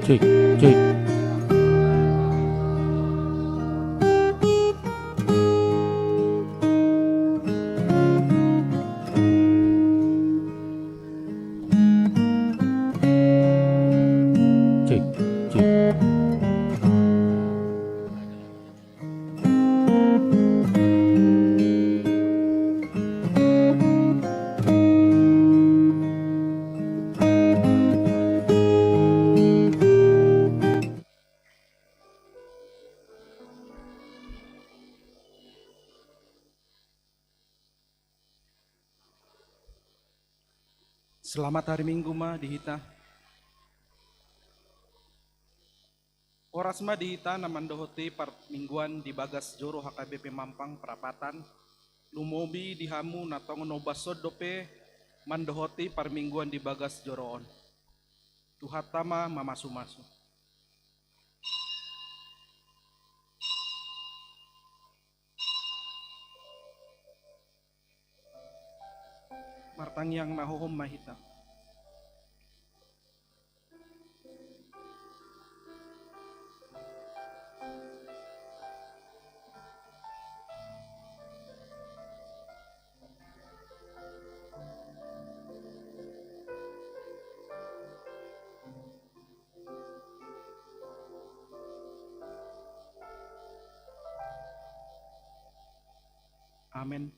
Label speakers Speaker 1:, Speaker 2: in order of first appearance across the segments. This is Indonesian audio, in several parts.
Speaker 1: Cek, cek. Cek, cek.
Speaker 2: Selamat hari Minggu ma dihita. Oras ma dihita namandohoti par mingguan di Bagas Joro HKBP Mampang Perapatan. Lumobi dihamu natong nobasod dope mandohoti par mingguan di Bagas Joroon. Tuhatama mamasu-masu. Martang yang nahohom mahita. Amin.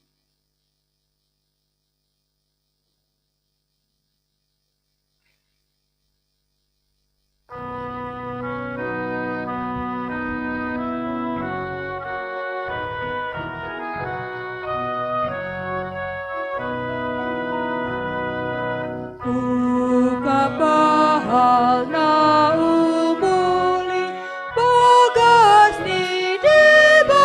Speaker 3: Kapahal na umuli bagas ni debataki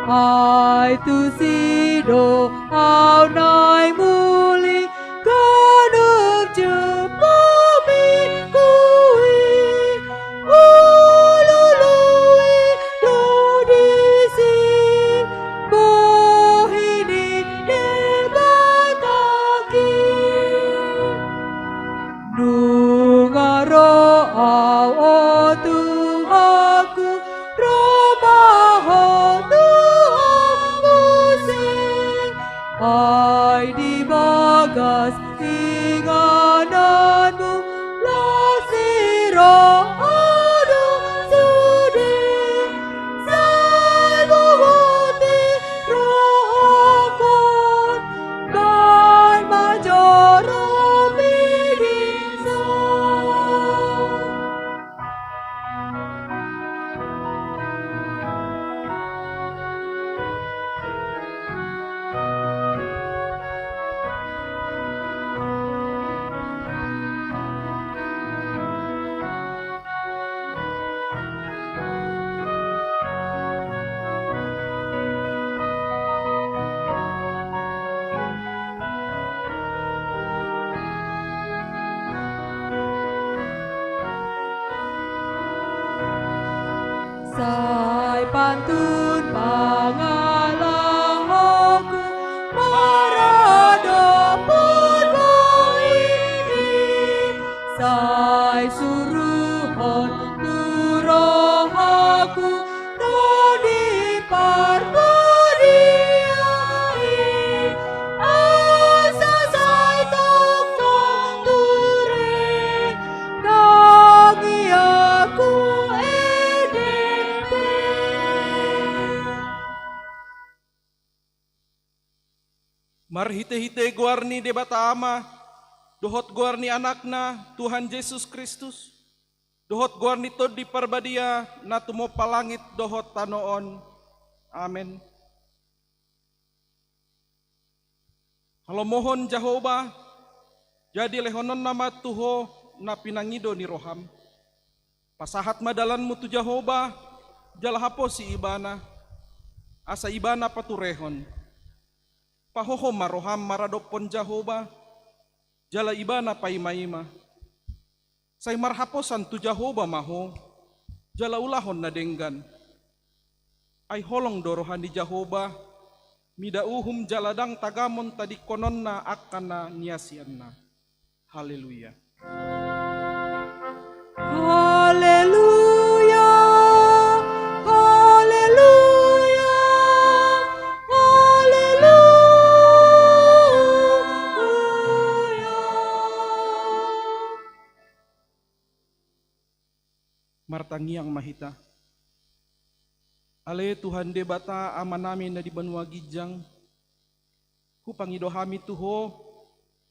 Speaker 3: ay tusido au nai muli kanup jepami kui ulului dodisi bohini debataki Nungaro au o Tuhanku Romaho Tuhanku sing Ai di bagas ingananmu Lasiro adu sudi Sai buguti rohokon Dan majoro bidisa Sai pantun pangalahoku marado purbo ini Sai suruhon turohaku tadi parbodiai Asa sai tokong ture Nangi aku
Speaker 2: Marhite-hite guarni debatama, dohot guarni anakna Tuhan Yesus Kristus, dohot guarni tod di parbadia na tumo palangit dohot tanoon. Amen. Halo mohon Jehovah, jadi lehonon nama Tuho na pinangido ni roham. Pasahat madalanmu tu Jehovah, jalahapo si ibana, asa ibana paturehon. Pahoho maroham maradopon Jehovah, jala ibana paimaima. Say marhaposan tu Jehovah maho, jala ulahon na denggan. Ay holong dorohan di Jehovah, midauhum jaladang tagamon tadi konon na akan na niasian na. Haleluya. Martangiang mahita. Ale Tuhan de bata ama nami na di banua gijang. Ku pangido hami tuho,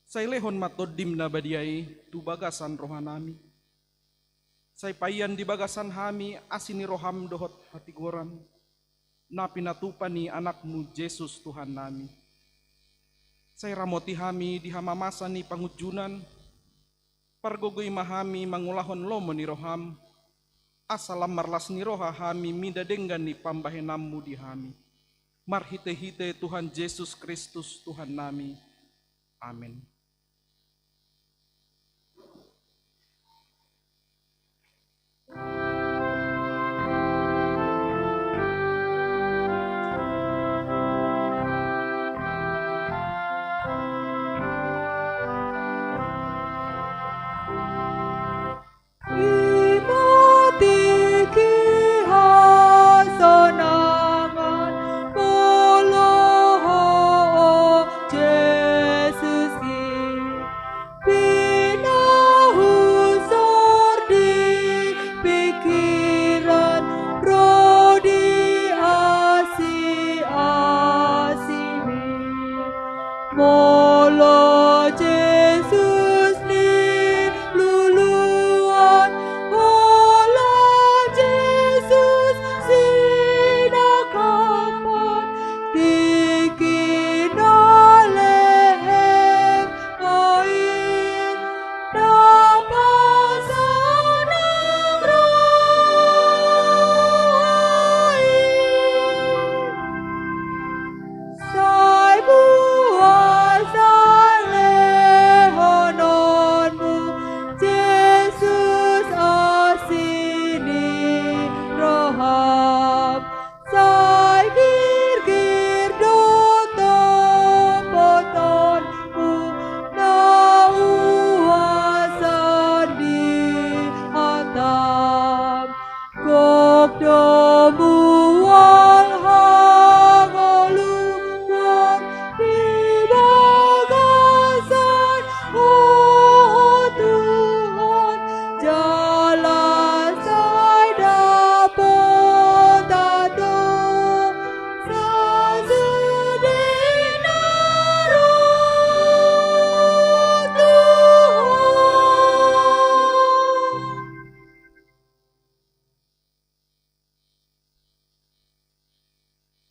Speaker 2: say lehon matodim na badiay tu bagasan rohanami. Say payan di bagasan hami asini roham dohot hatigoran. Na pinatupan ni anakmu Yesus Tuhan nami. Say ramoti hami di hamamasa ni pangujunan. Pargogoy mahami mangulahon lomo ni roham. Asalam marlas ni roha hami midadenggan ni pambahenammu di hami. Marhite-hite Tuhan Yesus Kristus Tuhan nami. Amin.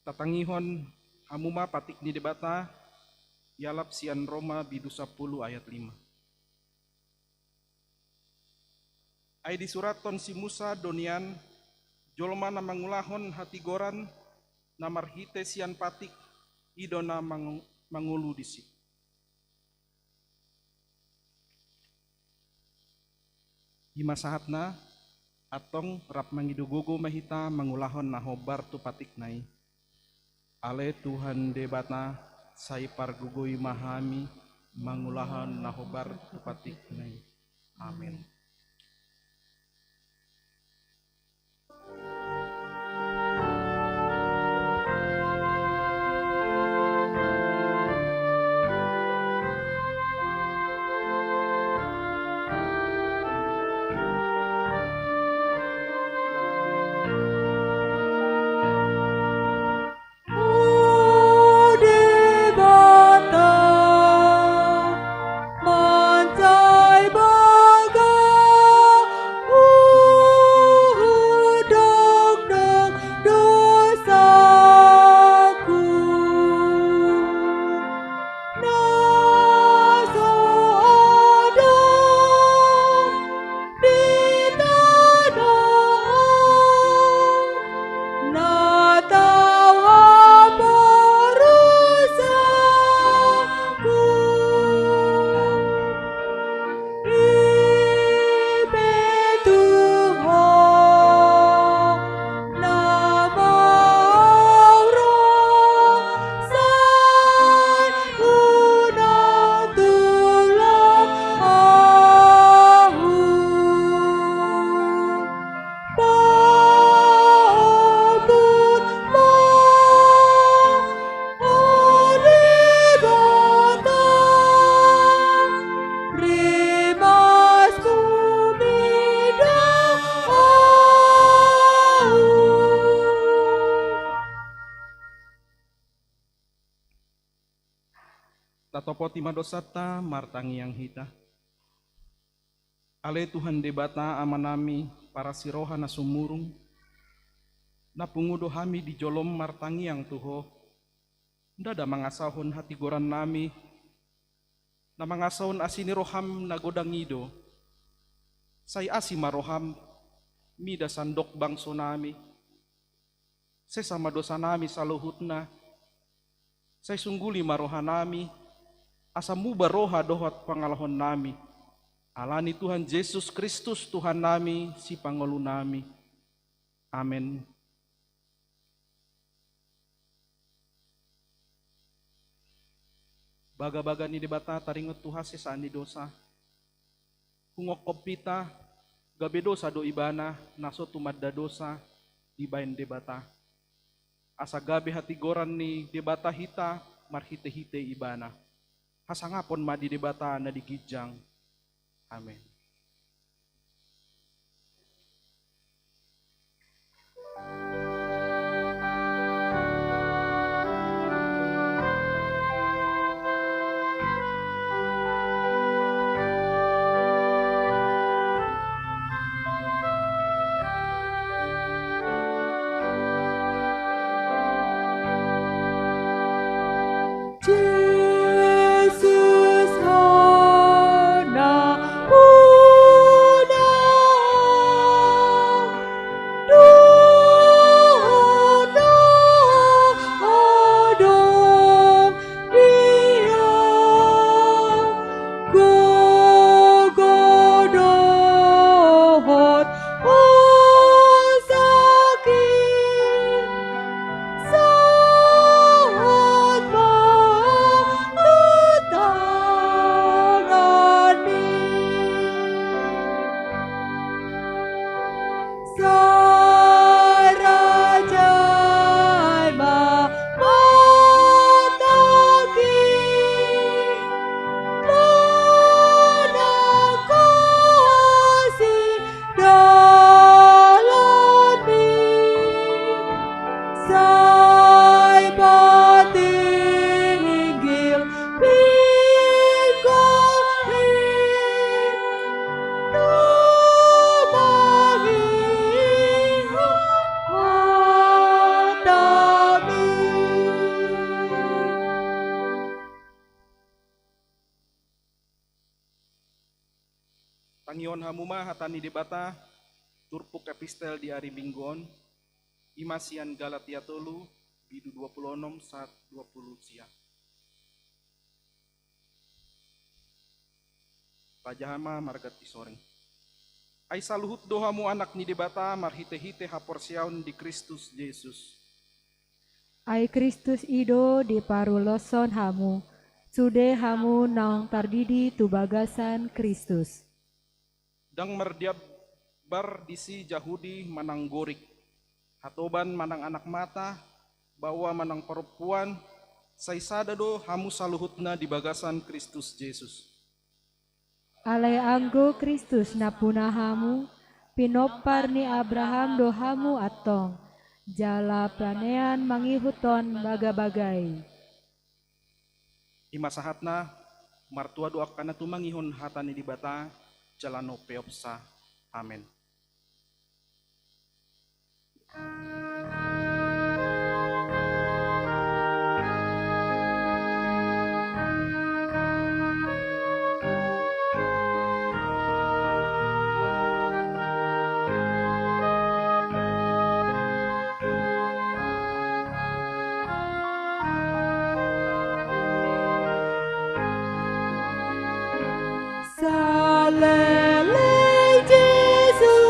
Speaker 2: Tatangihon hamuma patik ni debata yalap sian Roma bidu 10 ayat 5. Ay di suraton si Musa donian jolma na mangulahon hati goran na marhite sian patik idona mangulu disi. Hima sahatna atong rap mangidugogo mahita mangulahon na hobar tu patik nai. Ale Tuhan debata say pargugoy mahami mangulahan nahobar tupatik nai. Amin.
Speaker 3: Mancai bagai
Speaker 2: Tatopo ti madosata martangi yang hita. Ale Tuhan debata amanami para siroha na sumurung. Na pungudo hami di jolom martangi yang tuho. Ndada mangasahon hati goran nami. Na mangasahon asini roham na godangido. Say asi maroham. Mida sandok bangso nami. Say sama dosa nami saluhutna. Say sungguli maroha nami. Asamu baroha dohat pangalahon nami. Alani Tuhan Yesus Kristus Tuhan nami si pangolu nami. Amin. Baga-baga ni debata taringot Tuhan sesaan di dosa. Hungok kopita gabe dosa do ibana naso tumadda dosa di bain debata. Asa gabe hati goran ni debata hita marhite-hite ibana. Hasangapon ma di debata na digijang. Amin.
Speaker 3: Jesus hana una duhana adong dia gogodohot sakit saat matutangani sarajai mataki manakasi dalami say patinggil bingkahin tumangin hatami.
Speaker 2: Tangion hamuma hatani debata turpuk epistel di ari Minggon. Imasian Galatia tolu bidu 26 saat 20 siang. Pajahama margati soreng. Ai saluhut dohamu anak ni debata marhite-hite haporsiaun di Kristus Yesus.
Speaker 3: Ai Kristus ido di paruloson hamu, sude hamu naong tardidi tu bagasan Kristus.
Speaker 2: Dang merdiab bar disi Jahudi manang gorik. Hatoban manang anak mata, bawa manang perempuan, saisada do hamu saluhutna di bagasan Kristus Yesus.
Speaker 3: Alai anggo Kristus napuna hamu, pinopar ni Abraham dohamu atong, jala planean mangihuton baga-bagai.
Speaker 2: Imasahatna martua doa kana tumangihon hatani di bata jalano peopsa. Amin.
Speaker 3: Salele Jesus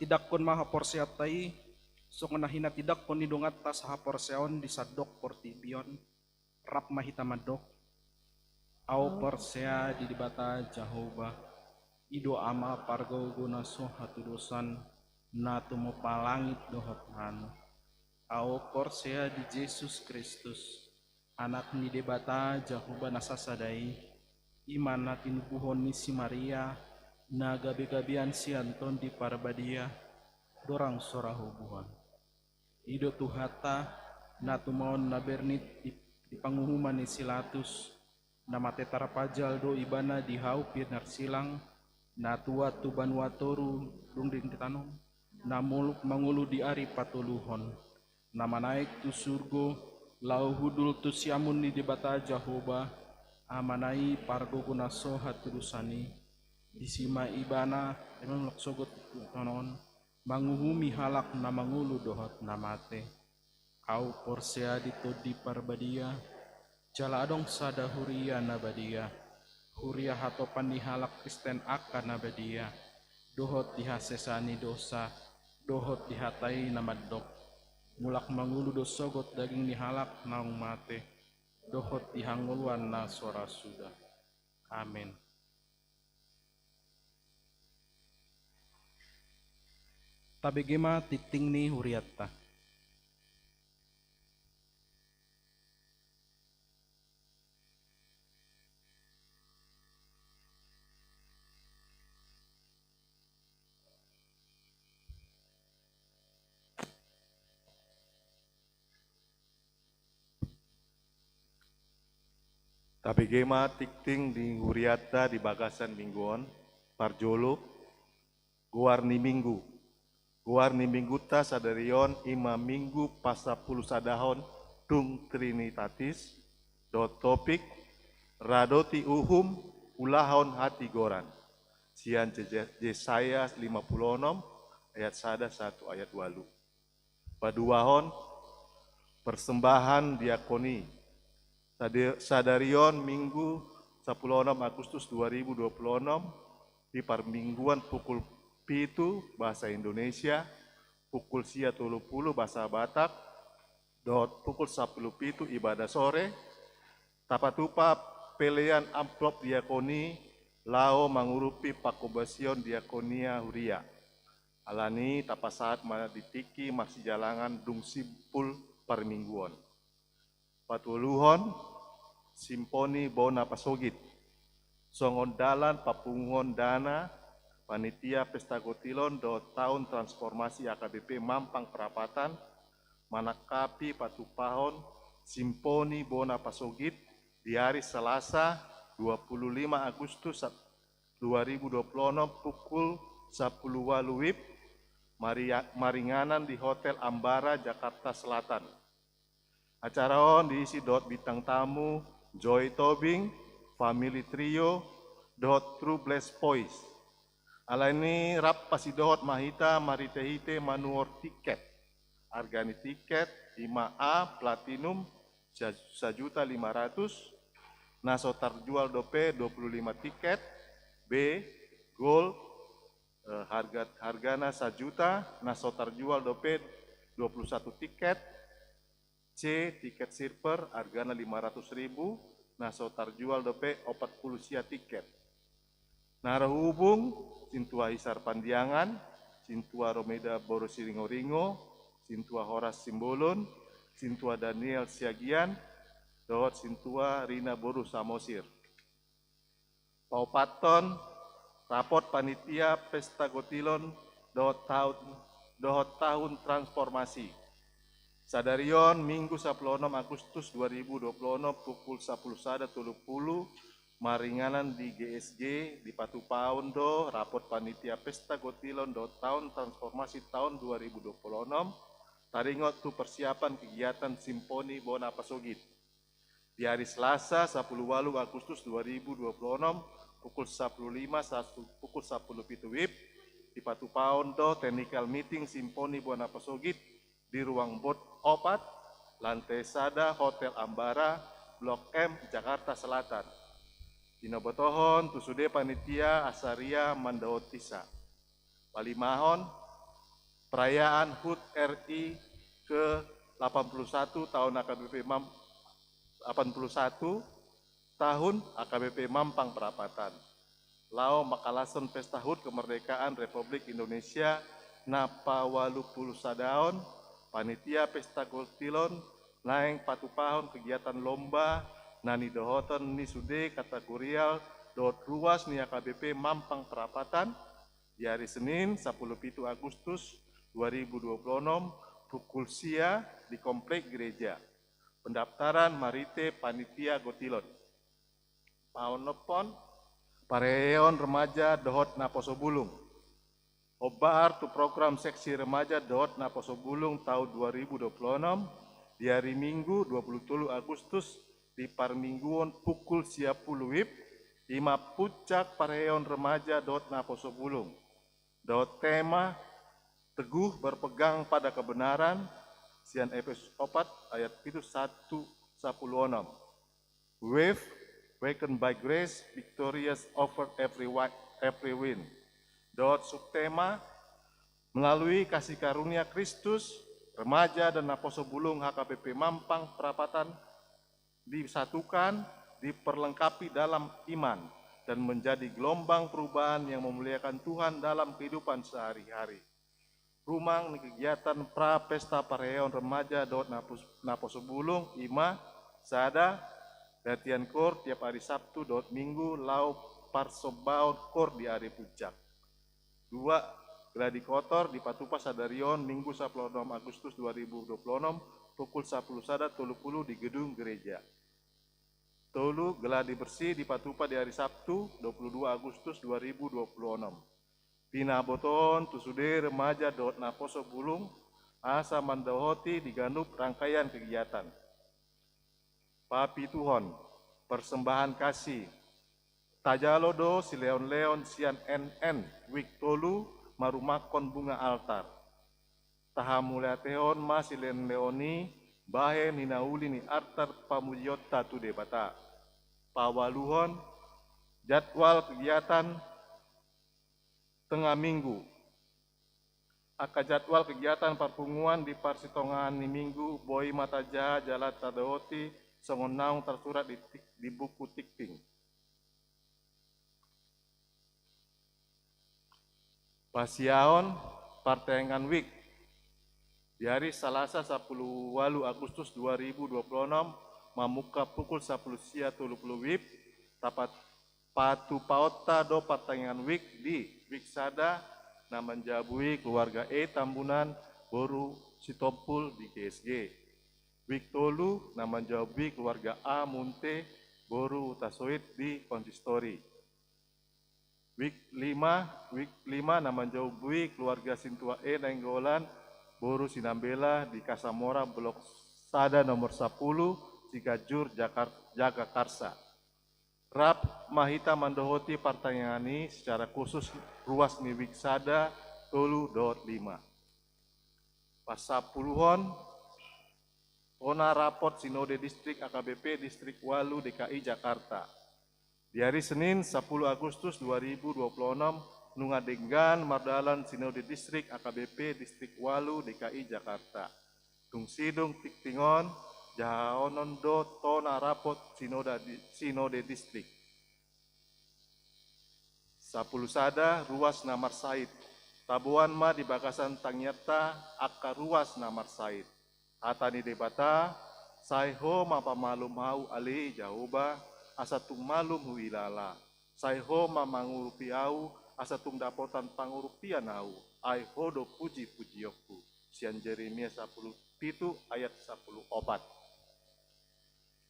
Speaker 2: tidak kon maha porsiatai, so nahina tidak kon nidungat tas ha porseon di sadok portibion, rap mahita madok, au porsea di dibata Jehovah, ido ama pargo guna so hatudusan, na tumo palangit dohot hanu, au porsea di Yesus Kristus, anak ni debata Jehovah nasasadai, iman natin buhon ni si Maria, na gabi-gabian si Anton di Parbadia, dorang sora hubungan. Ido tuhata na tumon na bernit di panguhuman ni Silatus, na mate tarapajal do ibana di haupir narsilang, na tua tuban watoru dung din titanom, na muluk mangulu di ari patuluhon, na manaik tu surgo, lau hudul tu siamun ni debata Jehovah, amanai pargo kuna sohat terusani, disima ibana emang laksogot tonon, manguhumi halak na mangulu dohot namate, au porsea di Parbadia, jala adong sada huria nabadia, huria hatopan di halak Kristen akan nabadia, dohot dihasesani dosa, dohot dihatai namadok, mulak mangulu dosogot daging di halak naung mate, dohot dihanguluan na sora sudah. Amin. Tabegema titing ni huriatta.
Speaker 4: Tabegema tikting di huriatta di bagasan mingguan, parjolo, guarni minggu. Guarni minggu ta sadarion ima minggu pasapuluh sadahon tung trinitatis, do topik, radoti uhum, ulahon hati goran. Sian Yesaya 56 ayat 1 ayat 8. Paduahon persembahan diakoni. Sadarion minggu 16 Agustus 2026 di permingguan pukul pitu bahasa Indonesia, pukul sia 30 bahasa Batak, dot pukul 10 pitu ibadah sore, tapatupa pelean amplop diakoni, lao mangurupi pakobasion diakonia huria. Alani tapasaat ditiki masih jalangan dung simpul permingguan. Patuluhon, simponi bona pasogit, songon dalan papungon dana, panitia pesta gotilon do tahun transformasi AKBP Mampang Perapatan, manakapi patupahon, simponi bona pasogit, di hari Selasa 25 Agustus 2026 pukul 10 WIB, Maringanan di Hotel Ambara, Jakarta Selatan. Acara on diisi dot bintang tamu Joy Tobing, Family Trio, dot True Bless Boys. Alani rap pasidohot mahita maritehite manuor tiket. Hargani tiket 5A Platinum 1.500.000, naso terjual dope 25 tiket, B Gold hargana 1 juta, naso terjual dope 21 tiket, C tiket silver hargana 500.000, naso terjual dope 40 sia tiket. Narahubung Sintua Hisar Pandiangan, Sintua Romeda Boro Siringo-ringo, Sintua Horas Simbolon, Sintua Daniel Siagian, dot Sintua Rina Boru Samosir. Paupaton, rapot panitia pesta gotilon, dot tahun transformasi. Sadarion Minggu 16 Agustus 2026 pukul 11.30 Maringanan di GSG di Patupaon do rapot panitia pesta gotilon do tahun transformasi tahun 2026 taringot tu persiapan kegiatan simponi bona pasogit di hari Selasa 10 Agustus 2026 pukul 10.05 pukul 10 WIB di Patupaon do technical meeting simponi bona pasogit di ruang bot opat lantai sada Hotel Ambara Blok M Jakarta Selatan. Dinobotohon tusude panitia asaria mandaotisa. Palimahon perayaan HUT RI ke-81 tahun AKBP 81 tahun AKBP Mampang Perapatan. Lao makalason pesta HUT kemerdekaan Republik Indonesia napa 80 sadaon, panitia pesta Goltilon, naeng patupahon kegiatan lomba, nani dohoton ni sude kategorial dot ruas ni AKBP Mampang Perapatan, di hari Senin 17 Agustus 2026 pukul sia di Komplek Gereja. Pendaftaran Marite Panitia Gotilon. Paon nepon Pareon Remaja Dohot Naposo Bulung. Obar tu program seksi remaja Dohot Naposo Bulung tahun 2026 di hari Minggu 27 Agustus di Parmingguon pukul 10 WIB 5 puncak Pareon Remaja Dohot Naposo Bulung. Dohot tema teguh berpegang pada kebenaran, sian Efesus 4 ayat 1:10. Wave, wakened by grace, victorious over every wind. Dot subtema, melalui kasih karunia Kristus, remaja dan Naposo Bulung HKBP Mampang Perapatan disatukan, diperlengkapi dalam iman, dan menjadi gelombang perubahan yang memuliakan Tuhan dalam kehidupan sehari-hari. Rumang kegiatan pra pesta pareon remaja Dohot Naposo Bulung ima sada latihan kor tiap hari Sabtu Dohot Minggu lau parsobaon kor di hari puncak. 2. Gladi kotor di Patupa Sadarion Minggu 16 Agustus 2026 pukul 10 sada 30 di gedung gereja. Tolu gladi bersih di Patupa di hari Sabtu 22 Agustus 2026. Pina boton tusude remaja Dohot Naposo Bulung asa mandohoti diganup rangkaian kegiatan. Papi Tuhon, persembahan kasih. Tajalodo si leon-leon sian NN wik tolu marumakon bunga altar. Tahamuleateon masih leoni bahe ninauli ni artar pamujota tu debata. Pawaluhon jadwal kegiatan tengah minggu. Aka jadwal kegiatan perpunguan di Parsitongan ni minggu boi mata jaha jalan tadoti songon naung tersurat di buku tikting. Pasiaon Partengan Week di hari Selasa 10 Agustus 2026 mamuka pukul 10 sia 30 WIB tapat patu paota do Partengan Week di Wiksada na menjabui keluarga Tambunan Boru Sitompul di GSG. Week tolu na menjabui keluarga A Munte Boru Tasoit di Konsistori. Week 5 na menjabui keluarga Sintua Nainggolan Boru Sinambela di Kasamora Blok Sada nomor 10 Cikajur Jagakarsa. Rap Mahita Mandohoti Partayangani secara khusus ruas ni Wiksada tolu Dohot 5. Pasapuluhon Ona raport Sinode Distrik AKBP Distrik Walu DKI Jakarta. Di hari Senin 10 Agustus 2026 nungadenggan mardalan Sinode Distrik AKBP Distrik Walu DKI Jakarta. Tungsidung tiktingon jahaonon do tona rapot Sinode Distrik. 10 sada ruas Namar Said. Tabuan ma di bagasan Tangyata akka ruas Namar Said. Atani debata saiho mapa malum hau ali jahuba asatung malum huilala. Saiho mamangurupi au asatung dapotan pangurupian au. Aiho do puji pujiyoku. Sian Jeremia 10 ayat 10 obat.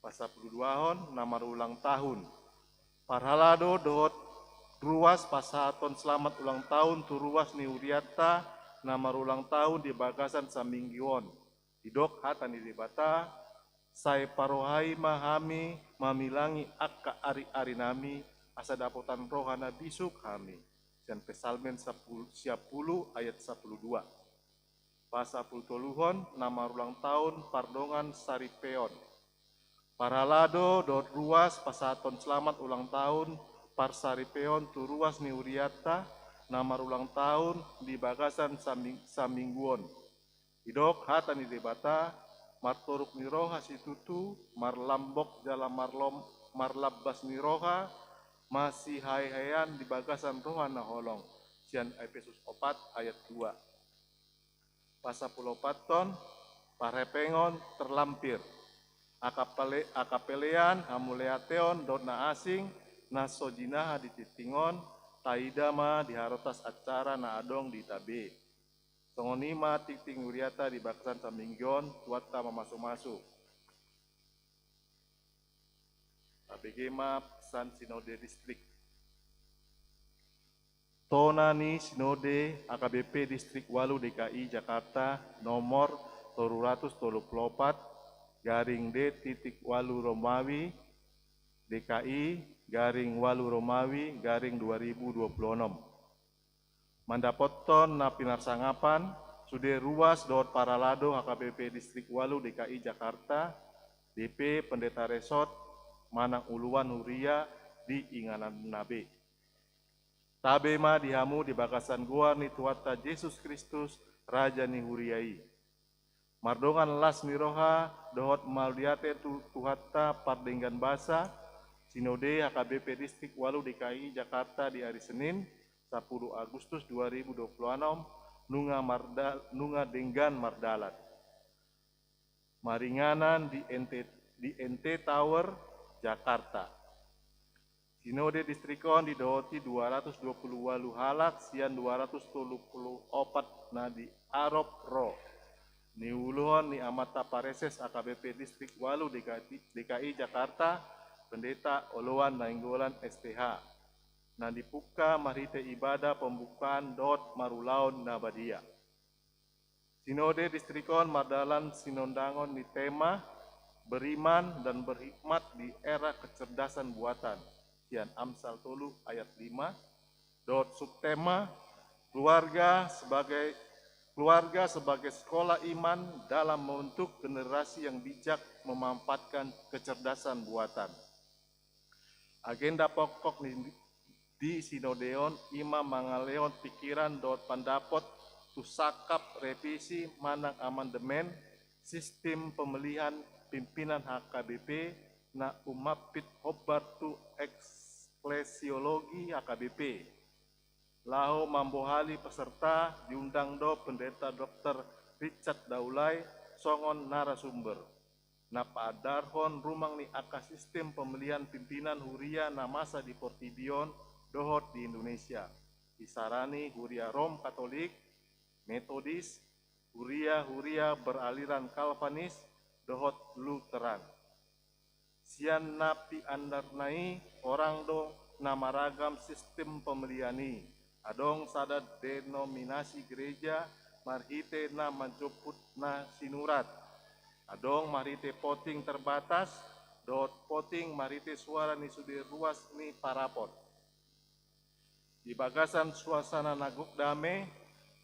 Speaker 4: Pasal 22 namar ulang tahun. Parhalado Dohot ruas pasaton selamat ulang tahun tu ruas ni Uriata namar ulang tahun di bagasan Saminggion. Idok hatani dibata sai parohai mahami mamilangi akka ari-ari nami asa dapotan rohana bisuk kami. Dan Pesalmen 10 ayat 12. Pasal 30 namar ulang tahun Pardongan Saripeon. Paralado Dohot ruas pasaton selamat ulang tahun Parsaripeon tu ruas ni Uriata nama ulang tahun di bagasan samingguon. Idok hata ni debata, martoruk ni roha situtu, marlambok jala marlabbas ni roha, masih hai-haian di bagasan roha na holong. Sian Efesus 4 ayat 2. Pasapulopaton, parepengon terlampir. Akapelean, hamuleateon, dona asing, na sojinaha di titingon, taidama di harotas acara na adong di tabe. Songonima titing uriata di bakasan saminggion, tuata memasuk-masuk. Abegema pesan sinode distrik. Tonani Sinode AKBP Distrik Walu DKI Jakarta nomor 334 garing D titik Walu Romawi DKI garing Walu Romawi garing 2026. Mandapoton na pinarsangapan sude ruas dot paralado AKBP Distrik Walu DKI Jakarta DP Pendeta Resort Manang Uluan Huria di Inganan Nabe. Tabema dihamu di bakasan gua ni tuata Yesus Kristus Raja ni Huriai. Mardongan las ni roha dohot maldiate tuhatta pardenggan basa Sinode HKBP Distrik Walu DKI Jakarta di hari Senin 10 Agustus 2026 nunga denggan mardalat. Maringanan di NT Tower Jakarta. Sinode distrikon didohoti 228 halak sian 234 na di Arop Ro. Ni uluhon ni amata pareses AKBP Distrik Walu DKI Jakarta Pendeta Oloan Nainggolan STH. Na dipuka marite ibadah pembukaan dot marulaon nabadia. Sinode distrikon mardalan sinondangon ni tema beriman dan berhikmat di era kecerdasan buatan. Sian Amsal 3 ayat 5. Dot subtema keluarga sebagai sekolah iman dalam membentuk generasi yang bijak memanfaatkan kecerdasan buatan. Agenda pokok di Sinodeon Imam Mangaleon pikiran dot pandapot tusakap revisi manang amandemen sistem pemilihan pimpinan HKBP na umapit hobar tu eklesiologi HKBP. Lahu mambohali peserta diundang do Pendeta Dr. Richard Daulay songon narasumber. Na paadarhon rumang ni aka sistem pemilihan pimpinan Huria na masa di Portibion dohot di Indonesia. Disarani Huria Rom Katolik, Metodis, Huria beraliran Kalvanis, dohot Lutheran. Sian napi andarnai orang do nama ragam sistem pemiliani. Adong sadad denominasi gereja marhite na menjemput na sinurat. Adong marhite poting terbatas, dot poting marhite suara ni sudir ruas ni parapot. Di bagasan suasana naguk dame,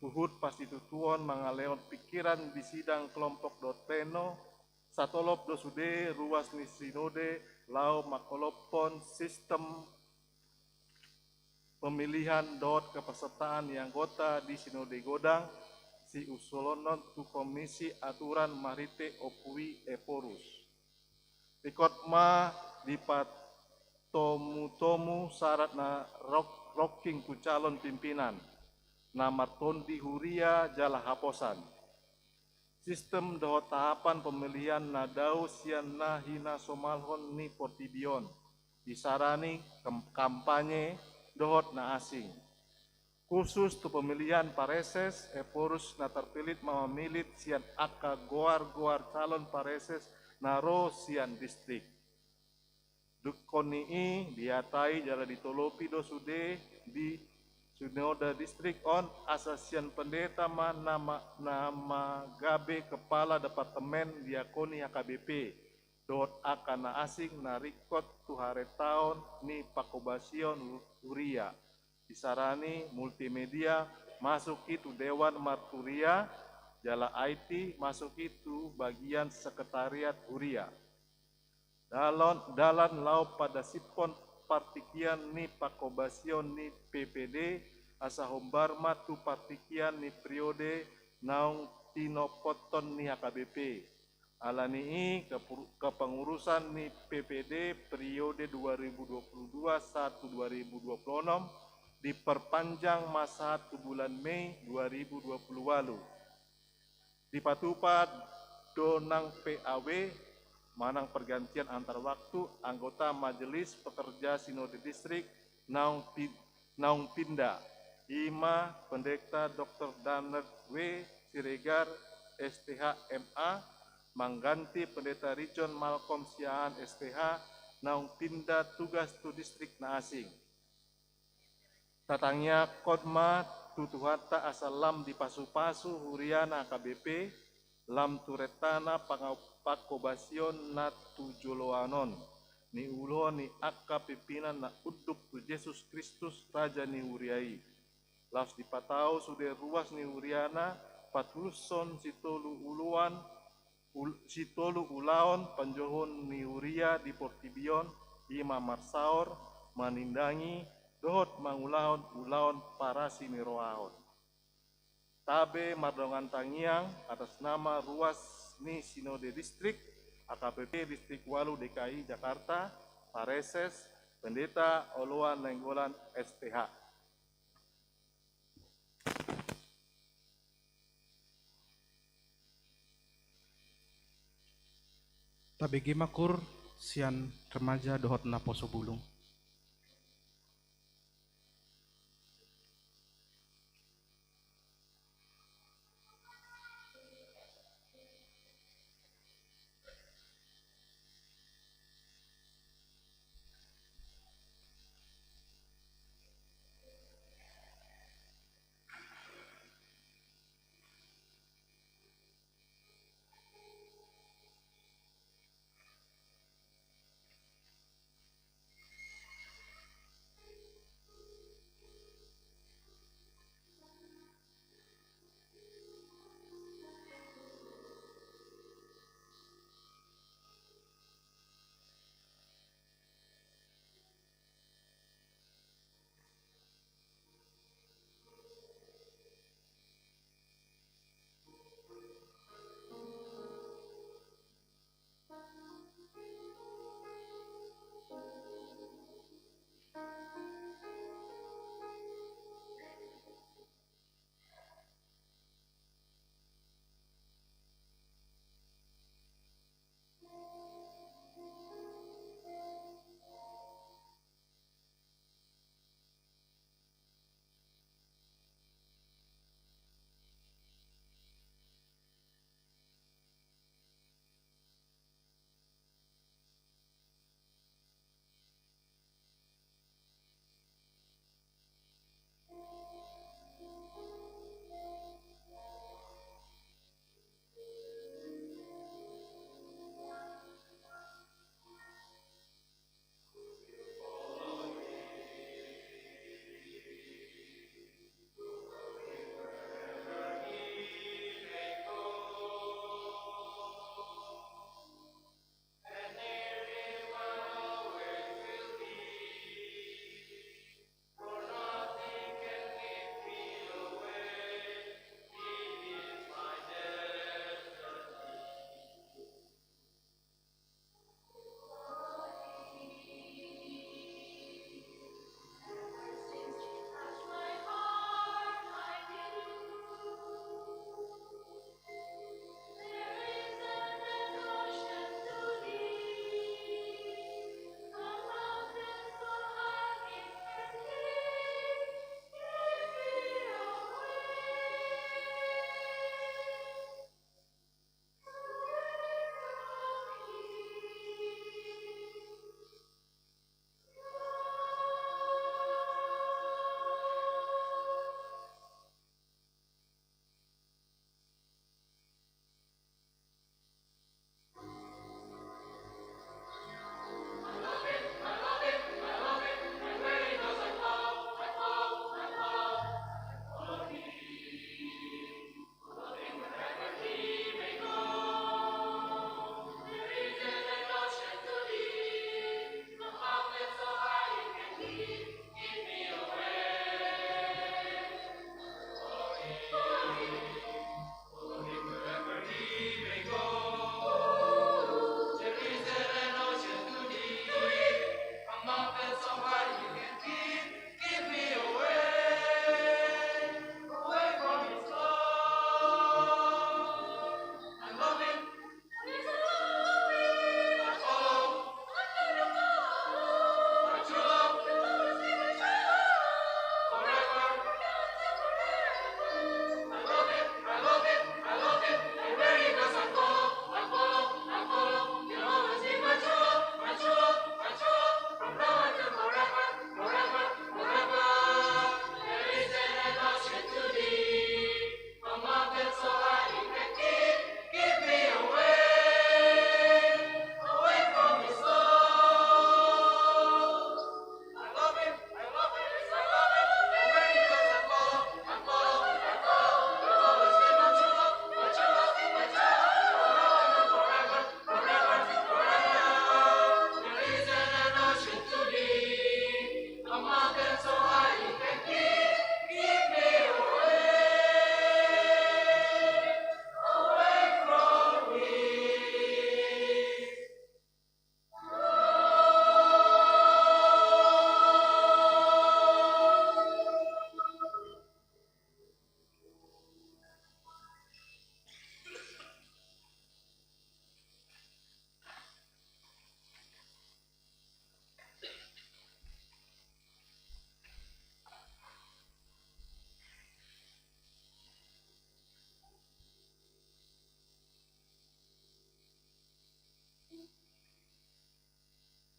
Speaker 4: uhud pastitutuon mangaleon pikiran di sidang kelompok dot pleno, satolop dosude ruas ni sinode lau makolopon sistem pemilihan dot kepesertaan yang anggota di sinode godang si usulonon tu komisi aturan marite opui eporus. Tikotma dipat tomu syarat na rocking ku calon pimpinan na martondi Huria jala haposan. Sistem dohot tahapan pemilihan nadau sian na hina somalhon ni Portibion. Disarani kampanye dohot na asing. Khusus tu pemilihan pareses, eporus na terpilih mamilit sian aka goar calon pareses naro sian distrik. Dukoni diatai jala ditolopi dosude di Sinode Distrik on asasian pendeta nama gabe kepala departemen diakoni HKBP dot akana asing narikot tuhare tahun ni pakobasion Huria disarani multimedia masuk itu Dewan Marturia jala IT masuk itu bagian sekretariat Huria dalan lau pada sipon partikian ni pakobasion ni PPD asa hombarma tu partikian ni periode naung tinopoton ni HKBP. Alani kepengurusan ni PPD periode 2022-1-2026 diperpanjang masa 1 bulan Mei 2020 dipatupat donang PAW manang pergantian antar waktu anggota Majelis Pekerja Sinode Distrik Naung Pinda Ima Pendeta Dr. Danet W. Siregar STH MA mengganti Pendeta Region Malcolm Siaan STH Naung Pinda tugas tu distrik na asing. Tatangnya kodma tutuhata asal lam di pasu-pasu huriana KBP lam turetana pakobasion na tujoloanon ni ulo ni akka pimpinan na uduk tu Yesus Kristus Raja ni huriai. Las dipatau sudah ruas ni huriana patuluson sitolu ulaon panjohon ni huria di Portibion ima marsaor manindangi dohot mangulaon ulaon para siniroaon. Tabe mardongan tangiang atas nama ruas ni Sinode Distrik AKBP Distrik Walu DKI Jakarta Pareses Pendeta Oluan Nenggolan STH.
Speaker 2: Tabegi makur sian remaja dohot na poso bulung.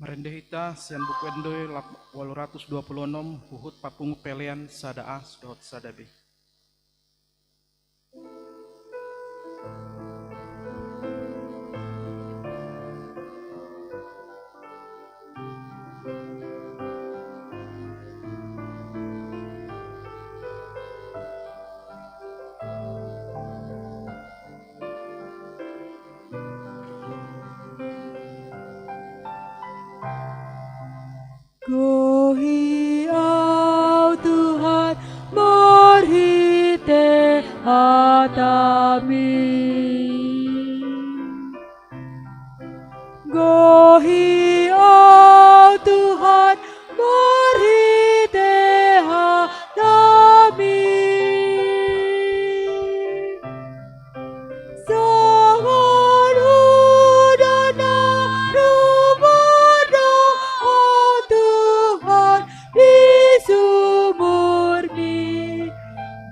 Speaker 2: Merendahita sian bukuendoy 826 huhut papung pelian sada A sudahot sada B.
Speaker 3: Gohiau Tuhan berhite hatami. Gohiau Tuhan berhite hatami. Sangat udana rumada Tuhan di sumurni.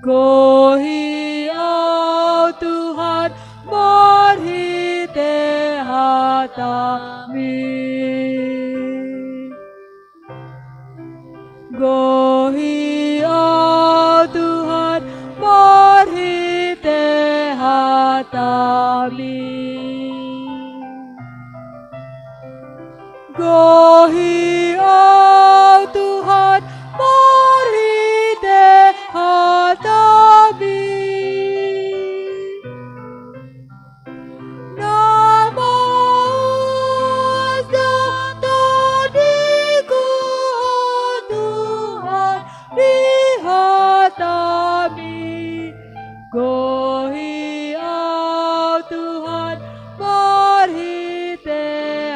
Speaker 3: Gohiau Tuhan berhite hatami. Gohiau Tuhan berhite hatami. Gohiau Tuhan berhite hatami. Nama tadiku Tuhan di hatami. Gohiau Tuhan berhite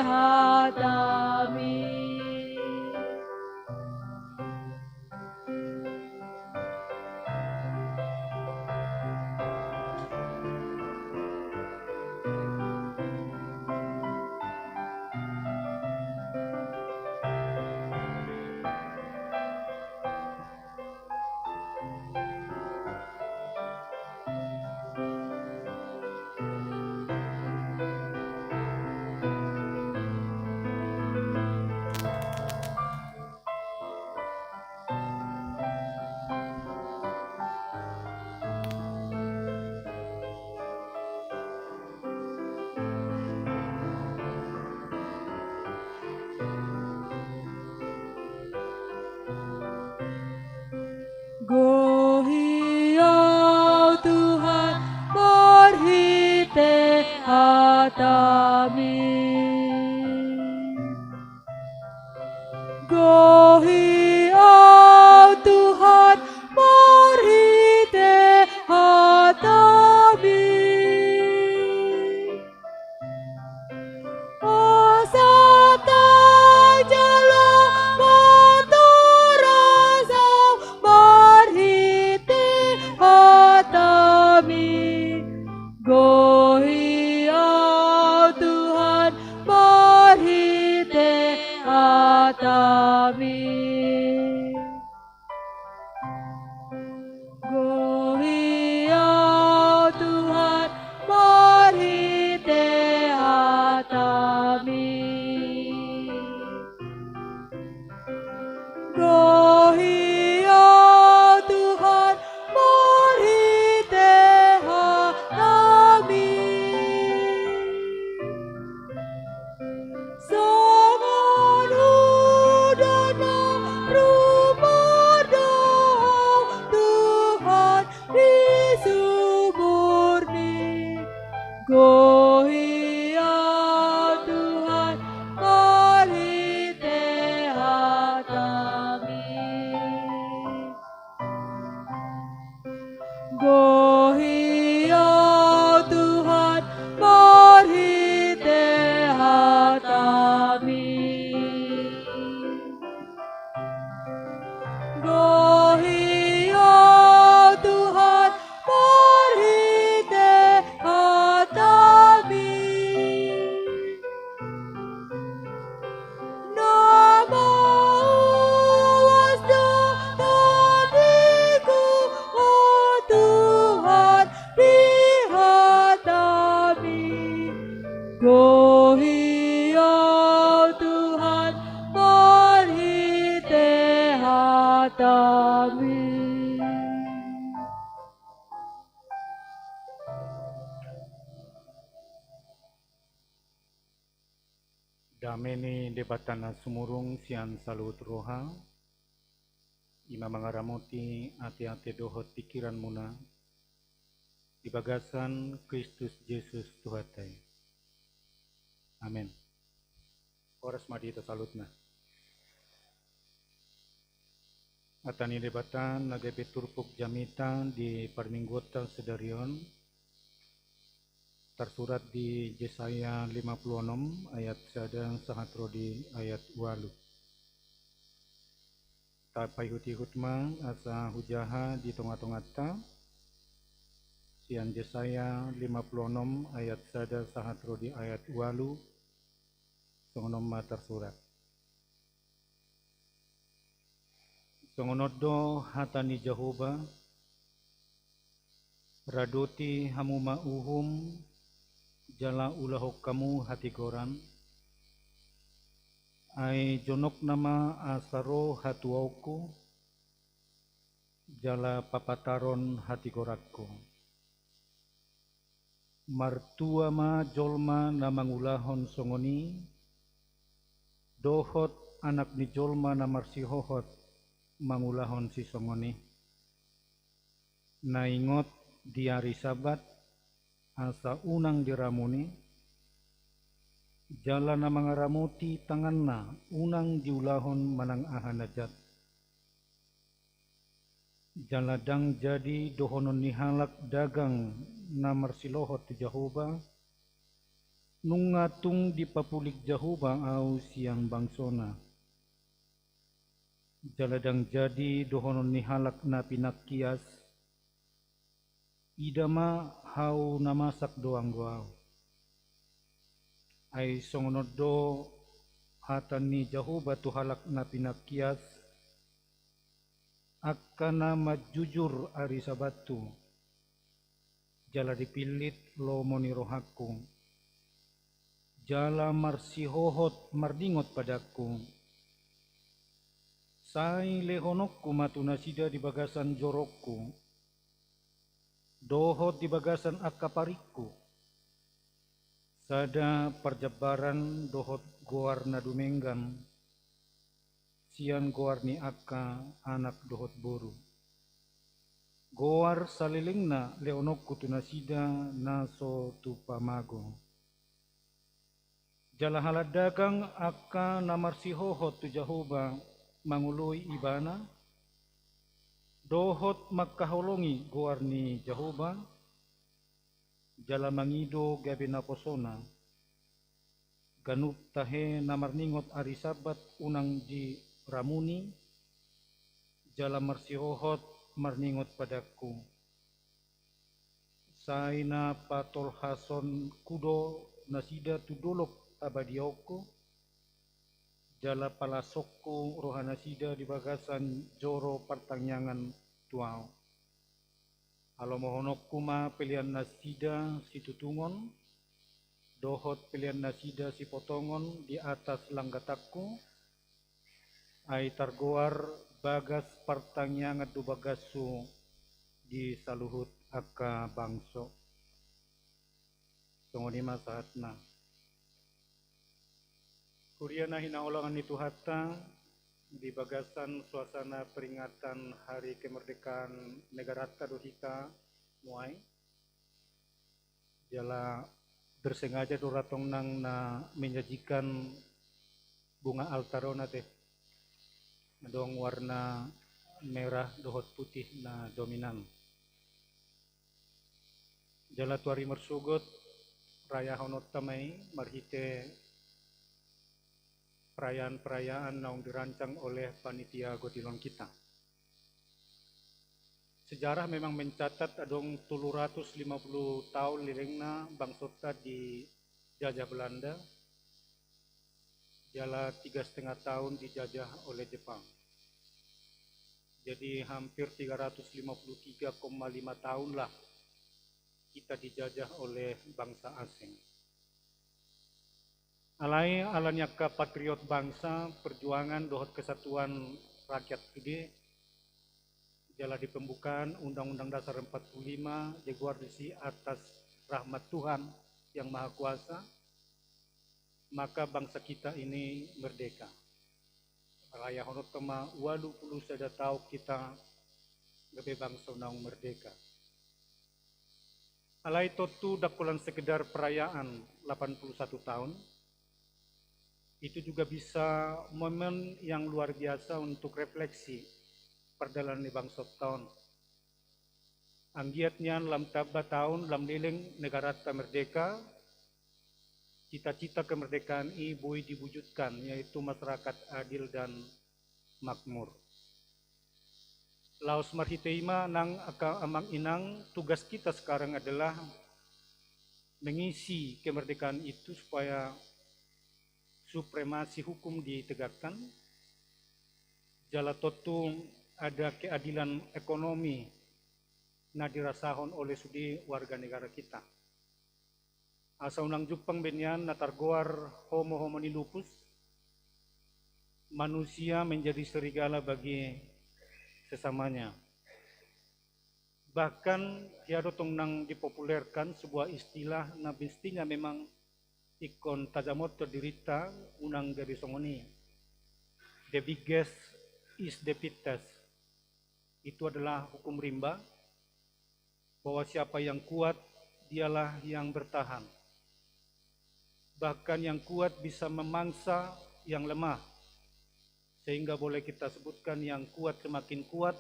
Speaker 3: hatami. Gohiau Tuhan berhite hatami. Gohiau Tuhan berhite hatami. Asata jala maturasa berhite hatami. Gohiau Tuhan berhite hatami. Gohiau Tuhan berhite hatami. Gohiau Tuhan berhite hatami. Sangat udana rumada Tuhan di sumurni. Gohiau Tuhan berhite hatami. Amin.
Speaker 1: Dameni debatana sumurung sian salut roha. Ima mangaramuti ati-ati dohot pikiran muna. Di bagasan Kristus Yesus Tuhatai. Amin. Horas madita salutna. Atani debatan nagabe turpuk jamita di parminggota sedarion. Tersurat di Yesaya 56 ayat sadang sahatro di ayat 8. Tapai huti-hutma asa hujaha di tengah-tengah ta. Sian Yesaya 56 ayat sada sahatro di ayat 8. Songonom tersurat. Songonodo hatani Jehovah. Radoti hamuma uhum. Jala ulahok kamu hati goran. Ai jonok nama asaro hatuauku. Jala papataron hati gorakku. Martua ma jolma na mangulahon songoni. Dohot anak ni jolma na marsihohot mangulahon si songoni. Naingot di hari sabat. Asa unang diramuni, jala na mga ramuti tangan na unang diulahon manang ahanajat. Jala dang jadi dohonon nihalak dagang na marsilohot ti Jehovah, nung ngatung dipapulik Jehovah au siang bangsona. Jala dang jadi dohonon nihalak na pinakkias, idama hau namasak doang guau. Ay songonodo hatan ni Jehovah tuhalak na pinakkias. Akkana majujur ari sabatu. Jala dipilit lo moni rohaku. Jala marsihohot mardingot padaku. Sai lehonokku matunasida di bagasan jorokku. Dohot di bagasan akapariku. Sada perjabaran dohot goar na dumenggan. Sian goar ni akka anak dohot boru. Goar saliling na leonok kutunasida naso tupamago. Jala haladagang akka namarsihohot tu Jehovah mangului ibana. Dohot magkaholongi goar ni Jehovah. Jala mangido gabi na posona. Ganup tahe namarningot ari sabat unang di ramuni. Jala marsihohot marningot padaku. Say na patolhason kudo nasida tudolok abadioko. Jala palasokku rohana sida di bagasan joro pertangyangan tuau. Alo mohonok kuma pilihan nasida si tutungon. Dohot pilihan nasida si potongon di atas langgatakku. Ai targoar bagas pertangyangan du bagasu di saluhut akka bangso. Songonima saatna. Kuriana hinaolangan itu hatta di bagasan suasana peringatan Hari Kemerdekaan Negara Dohika muai. Jala bersengaja doratong nang na menyajikan bunga altarona teh. Dong warna merah dohot putih na dominan. Jala tuari mersugot raya honot tamai marhite perayaan-perayaan yang dirancang oleh panitia Gotilon kita. Sejarah memang mencatat adong 750 tahun lirengna bangsota di jajah Belanda. Jala 3,5 tahun dijajah oleh Jepang. Jadi hampir 353,5 tahun lah kita dijajah oleh bangsa asing. Alai alanya ke patriot bangsa, perjuangan dohot kesatuan rakyat gede, Jala di pembukaan Undang-Undang Dasar 45 diguardisi atas rahmat Tuhan yang Maha Kuasa, maka bangsa kita ini merdeka. Raya honor kema walu puluh sada tahu kita gabe bangsa naung merdeka. Alai totu dakulan sekedar perayaan 81 tahun, itu juga bisa momen yang luar biasa untuk refleksi perjalanan di bangsa tahun. Anggiatnya lam taba tahun lam lileng negara ta merdeka, cita-cita kemerdekaan ini boleh diwujudkan, yaitu masyarakat adil dan makmur. Laos marhiteima nang amang inang, tugas kita sekarang adalah mengisi kemerdekaan itu supaya supremasi hukum ditegakkan, jala totung ada keadilan ekonomi na dirasahon oleh sudi warga negara kita. Asa unang Jepang benyan natargoar homo homini lupus, manusia menjadi serigala bagi sesamanya. Bahkan hiadotong nang dipopulerkan sebuah istilah na mestinya memang ikon tajamot terdirita unang dari songoni. The biggest is the fittest. Itu adalah hukum rimba, bahwa siapa yang kuat dialah yang bertahan. Bahkan yang kuat bisa memangsa yang lemah. Sehingga boleh kita sebutkan yang kuat semakin kuat,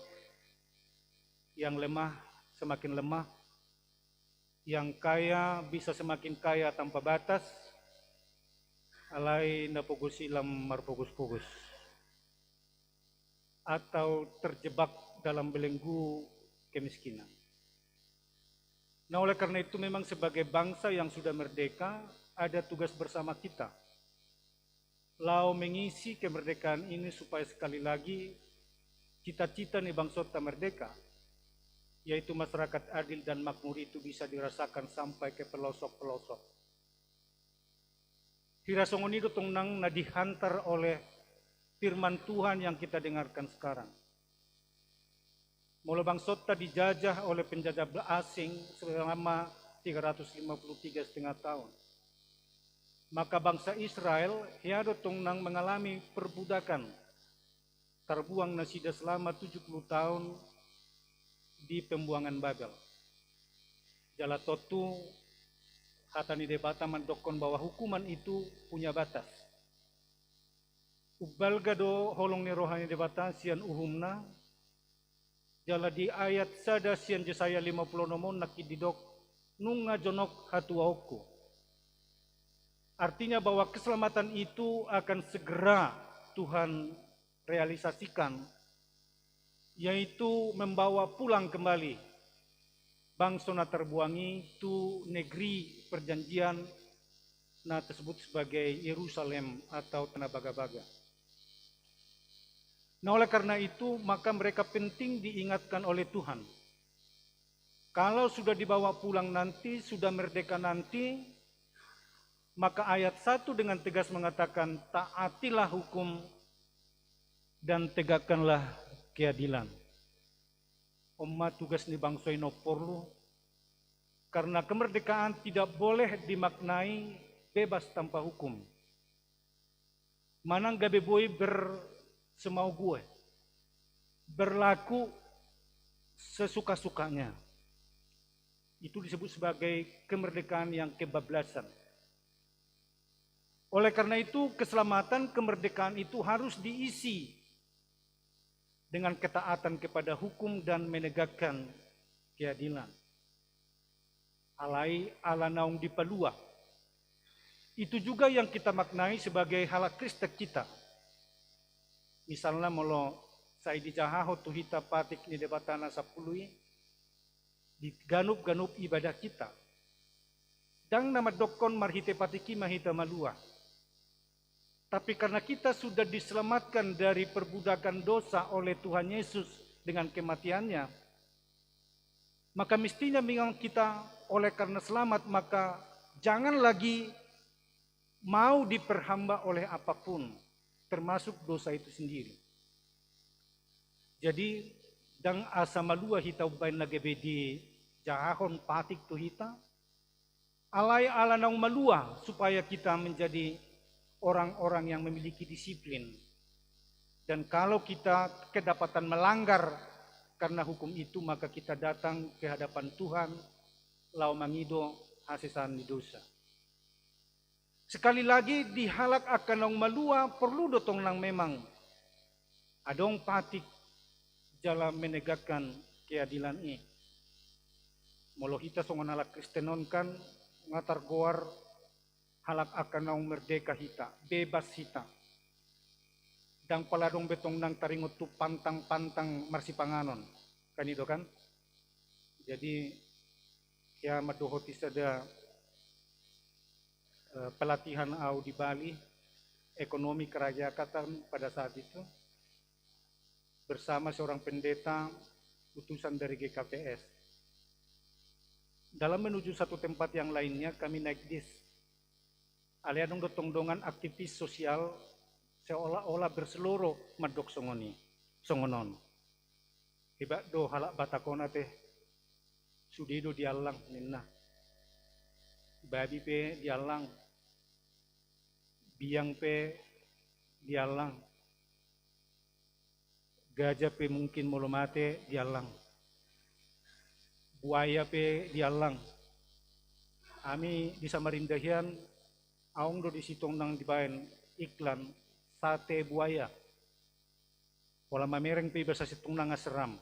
Speaker 1: yang lemah semakin lemah, yang kaya bisa semakin kaya tanpa batas, alai napogus ilam marpogus-pogus, atau terjebak dalam belenggu kemiskinan. Nah, oleh karena itu memang sebagai bangsa yang sudah merdeka, ada tugas bersama kita. Lau mengisi kemerdekaan ini supaya sekali lagi cita-cita nih bangsa kita merdeka, yaitu masyarakat adil dan makmur itu bisa dirasakan sampai ke pelosok-pelosok. Hirasongoni dotong nang na dihantar oleh firman Tuhan yang kita dengarkan sekarang. Mula bangsa kita dijajah oleh penjajah asing selama 353,5 tahun. Maka bangsa Israel hiadotong nang mengalami perbudakan, terbuang nasida selama 70 tahun di pembuangan Babel. Jala totu hatani debata mandokon bahwa hukuman itu punya batas. Ubal gado holong ni rohani debata sian uhumna, jala di ayat sada sian Yesaya 50 nomon nakididok nunga jonok hatuauku. Artinya bahwa keselamatan itu akan segera Tuhan realisasikan, yaitu membawa pulang kembali bangsa na terbuangi tu negeri perjanjian na tersebut sebagai Yerusalem atau Tanah Baga-Baga. Nah, oleh karena itu maka mereka penting diingatkan oleh Tuhan. Kalau sudah dibawa pulang nanti, sudah merdeka nanti, maka ayat 1 dengan tegas mengatakan taatilah hukum dan tegakkanlah keadilan. Omma tugas ni bangsa ino porlu, karena kemerdekaan tidak boleh dimaknai bebas tanpa hukum. Manang gabe boy bersemau gue, berlaku sesuka-sukanya. Itu disebut sebagai kemerdekaan yang kebablasan. Oleh karena itu, keselamatan kemerdekaan itu harus diisi dengan ketaatan kepada hukum dan menegakkan keadilan. Alai ala naung dipalua. Itu juga yang kita maknai sebagai halak kristek kita. Misalnya molo saya dijahaho tuhita patik ni debatana sapului di ganup-ganup ibadah kita. Dang nama dokon marhite patiki mahita malua. Tapi karena kita sudah diselamatkan dari perbudakan dosa oleh Tuhan Yesus dengan kematiannya, maka mestinya memang kita oleh karena selamat, maka jangan lagi mau diperhamba oleh apapun, termasuk dosa itu sendiri. Jadi dan asa malua hita ubain nagebe di jahahon patik tu hita. Alai ala nang malua supaya kita menjadi orang-orang yang memiliki disiplin. Dan kalau kita kedapatan melanggar karena hukum itu, maka kita datang ke hadapan Tuhan, lau mangido hasesan di dosa. Sekali lagi dihalak akan nang malua perlu dotong nang memang adong patik jala menegakkan keadilan ini. Molo kita songon halak Kristenon kan ngatar goar halak akan nang merdeka hita, bebas hita. Dan paladong betong nang taringot tu pantang-pantang marsipanganon. Kan itu kan? Jadi ya madohoti sada pelatihan au di Bali, ekonomi kerajaan pada saat itu, bersama seorang pendeta utusan dari GKPS. Dalam menuju satu tempat yang lainnya, kami naik bis. Alianong dotong-dongan aktivis sosial seolah-olah berseluruh madok songonon. Hibak do halak batakona teh sudido dialang minna. Babi pe dialang, biang pe dialang, gajah pe mungkin molo mate dialang, buaya pe dialang. Ami di Samarindahian, aung do di sitong nang dibayan iklan sate buaya. Wala mamereng pe bahasa sitong nang seram.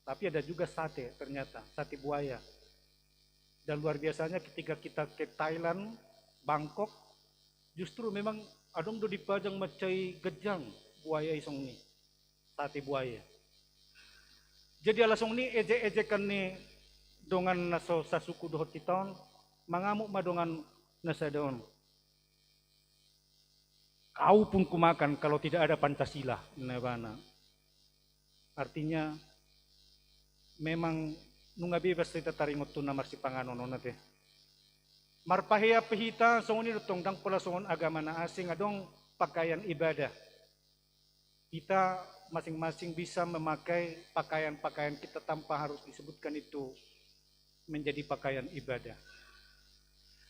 Speaker 1: Tapi ada juga sate ternyata, sate buaya. Dan luar biasanya ketika kita ke Thailand, Bangkok, justru memang adong do dipajang macai gejang buaya isong ni, sate buaya. Jadi alasong ni ejek-ejekan ni dongan naso sasuku dohot kiton, mangamuk madongan nasa doon. Kau pun kumakan kalau tidak ada Pancasila, nebana. Artinya memang nunga bebas kita taringot tu na marsipanganon nate. Marpahia pehita songoni dotong dang pola songon agama na asing adong pakaian ibadah. Kita masing-masing bisa memakai pakaian-pakaian kita tanpa harus disebutkan itu menjadi pakaian ibadah.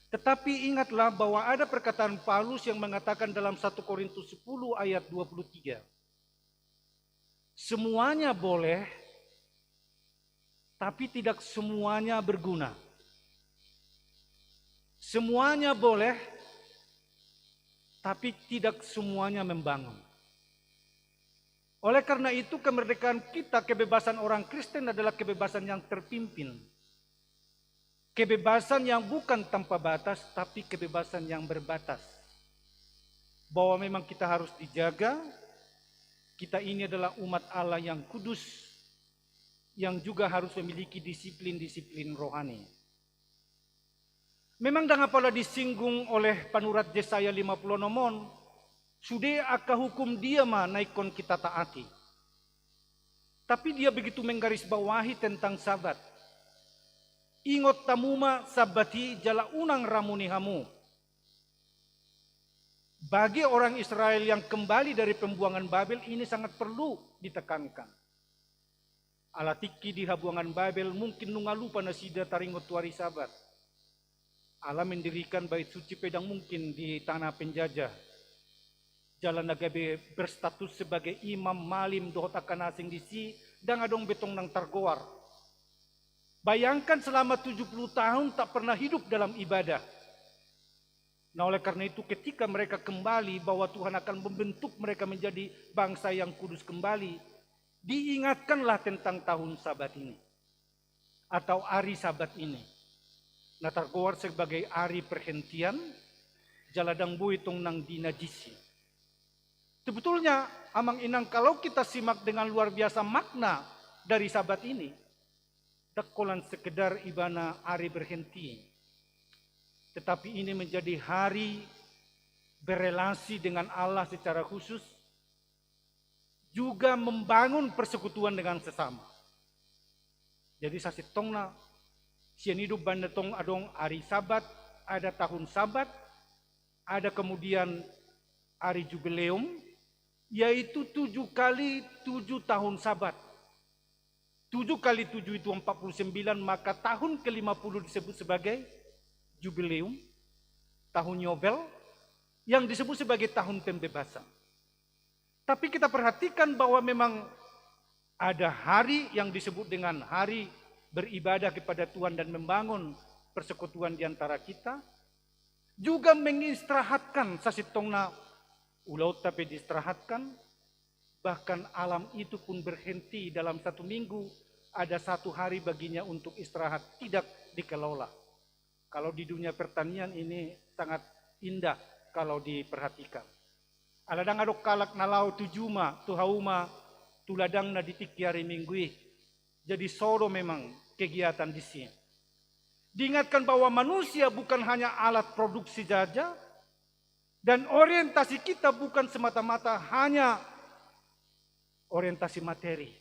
Speaker 1: Tetapi ingatlah bahwa ada perkataan Paulus yang mengatakan dalam 1 Korintus 10 ayat 23. Semuanya boleh, tapi tidak semuanya berguna. Semuanya boleh, tapi tidak semuanya membangun. Oleh karena itu kemerdekaan kita, kebebasan orang Kristen adalah kebebasan yang terpimpin. Kebebasan yang bukan tanpa batas, tapi kebebasan yang berbatas. Bahwa memang kita harus dijaga, kita ini adalah umat Allah yang kudus, yang juga harus memiliki disiplin-disiplin rohani. Memang dengan pala disinggung oleh panurat Yesaya 50 nomon, sudah aka hukum dia mah naikon kita taati. Tapi dia begitu menggarisbawahi tentang sabat. Ingot tamuma sabati jala unang ramuni hamu. Bagi orang Israel yang kembali dari pembuangan Babel ini sangat perlu ditekankan. Alatiki di habuangan Babel mungkin nungalupa nasida taringot tuari sabat. Allah mendirikan bait suci pedang mungkin di tanah penjajah. Jalan nagabe berstatus sebagai imam malim dohot akan asing di si dan adong betong nang targoar. Bayangkan selama 70 tahun tak pernah hidup dalam ibadah. Nah oleh karena itu ketika mereka kembali bahwa Tuhan akan membentuk mereka menjadi bangsa yang kudus kembali, diingatkanlah tentang tahun sabat ini atau hari sabat ini. Nah targoar sebagai hari perhentian, jaladang buitong nang dinajisi. Sebetulnya amang inang kalau kita simak dengan luar biasa makna dari sabat ini, dakolan sekedar ibana hari berhenti. Tetapi ini menjadi hari berelasi dengan Allah secara khusus, juga membangun persekutuan dengan sesama. Jadi sasitongna sian hidup bandetong adong hari sabat, ada tahun sabat, ada kemudian hari jubileum, yaitu 7 kali 7 tahun sabat. 7 kali 7 itu 49, maka tahun ke-50 disebut sebagai jubileum, tahun Yobel, yang disebut sebagai tahun pembebasan. Tapi kita perhatikan bahwa memang ada hari yang disebut dengan hari beribadah kepada Tuhan dan membangun persekutuan di antara kita, juga mengistirahatkan sasitongna ulau tapi diistirahatkan, bahkan alam itu pun berhenti dalam 1 minggu, ada 1 hari baginya untuk istirahat, tidak dikelola. Kalau di dunia pertanian ini sangat indah kalau diperhatikan. Aladang adok kalak nalau tujuma, tuhauma, tuladang na ditik hari minggu. Jadi soro memang kegiatan di sini. Diingatkan bahwa manusia bukan hanya alat produksi saja, dan orientasi kita bukan semata-mata hanya orientasi materi.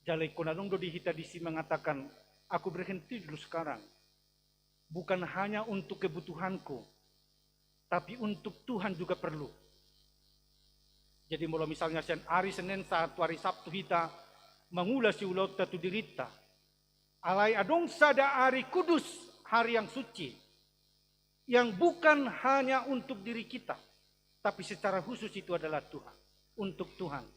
Speaker 1: Jalai konadong do dihita disi mengatakan, aku berhenti dulu sekarang. Bukan hanya untuk kebutuhanku, tapi untuk Tuhan juga perlu. Jadi kalau misalnya hari Senin saat hari Sabtu kita mengulas ulau tatu dirita. Alai adong sada hari kudus, hari yang suci. Yang bukan hanya untuk diri kita, tapi secara khusus itu adalah Tuhan. Untuk Tuhan.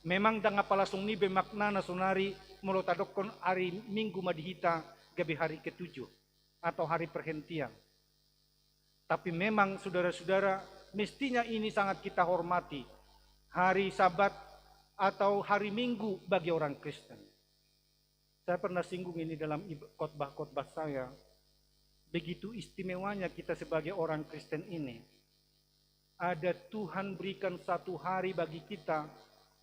Speaker 1: Memang dang apalasong ni bemakna na sonari molotadokon hari Minggu madihita gabi hari ke-7 atau hari perhentian. Tapi memang saudara-saudara, mestinya ini sangat kita hormati. Hari Sabat atau hari Minggu bagi orang Kristen. Saya pernah singgung ini dalam khotbah-khotbah saya. Begitu istimewanya kita sebagai orang Kristen ini. Ada Tuhan berikan 1 hari bagi kita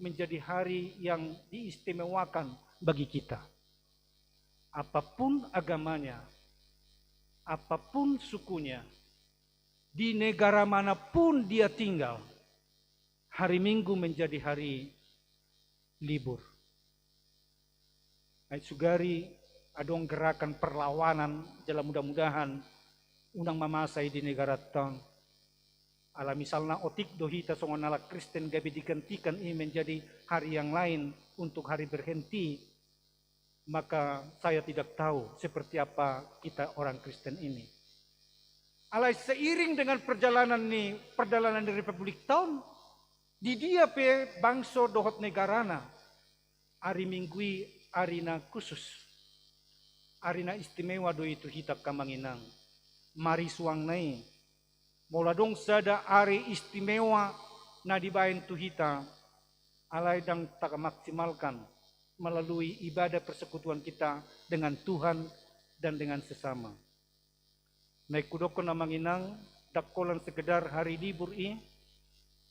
Speaker 1: menjadi hari yang diistimewakan bagi kita. Apapun agamanya, apapun sukunya, di negara manapun dia tinggal, hari Minggu menjadi hari libur. Ay sugari adong gerakan perlawanan dalam mudah-mudahan unang mamasay di negara tang. Ala misalnya otik dohita songonala Kristen gabi digantikan ini menjadi hari yang lain untuk hari berhenti, maka saya tidak tahu seperti apa kita orang Kristen ini. Alai seiring dengan perjalanan di Republik Tahun, di dia pe bangso dohot negarana, hari Minggu arina khusus, arina istimewa do itu hitak kamanginang, mari suang nai, moladong sada ari istimewa na dibayan tu hita, alai dang tak maksimalkan melalui ibadah persekutuan kita dengan Tuhan dan dengan sesama. Naik kudokon na manginang, dakkolan sekedar hari libur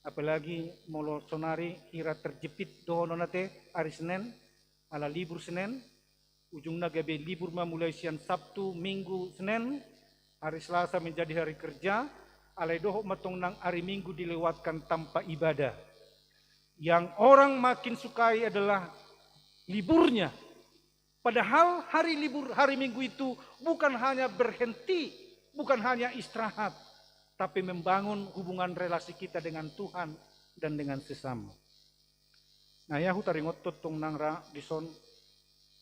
Speaker 1: apalagi molo sonari kira terjepit dohono nate hari Senin, ala libur Senin, ujungnya gabi libur mulai siang Sabtu, Minggu, Senin, hari Selasa menjadi hari kerja, alai doho matong nang hari Minggu dilewatkan tanpa ibadah. Yang orang makin sukai adalah liburnya. Padahal hari libur hari Minggu itu bukan hanya berhenti, bukan hanya istirahat, tapi membangun hubungan relasi kita dengan Tuhan dan dengan sesama. Nah ya hutaringot tong nangra dison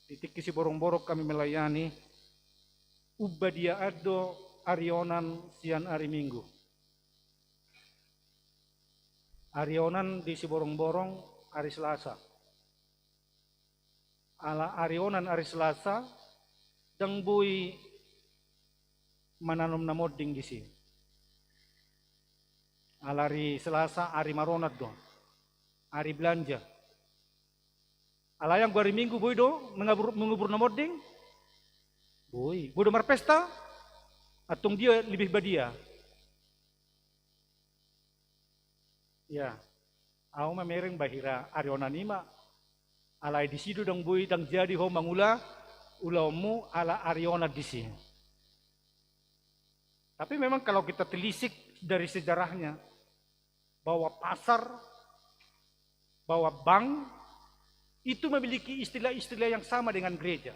Speaker 1: titik kisi borong-borok kami melayani ubadia ado arionan sian hari Minggu. Arionan di si borong-borong hari Selasa. Ala arionan hari Selasa dang bui mananom na moding di sini. Ala hari Selasa hari maronat do. Hari belanja. Alayang hari Minggu boy do mengubur na moding. Boy, bodo marpesta atong dia lebih badia. Ya. Ako mamereng bahira arionan nima. Alay di sido dang boy dang jadi ho mangula ulaw mo ala ariona di sini. Tapi memang kalau kita telisik dari sejarahnya bahwa pasar, bahwa bank itu memiliki istilah-istilah yang sama dengan gereja.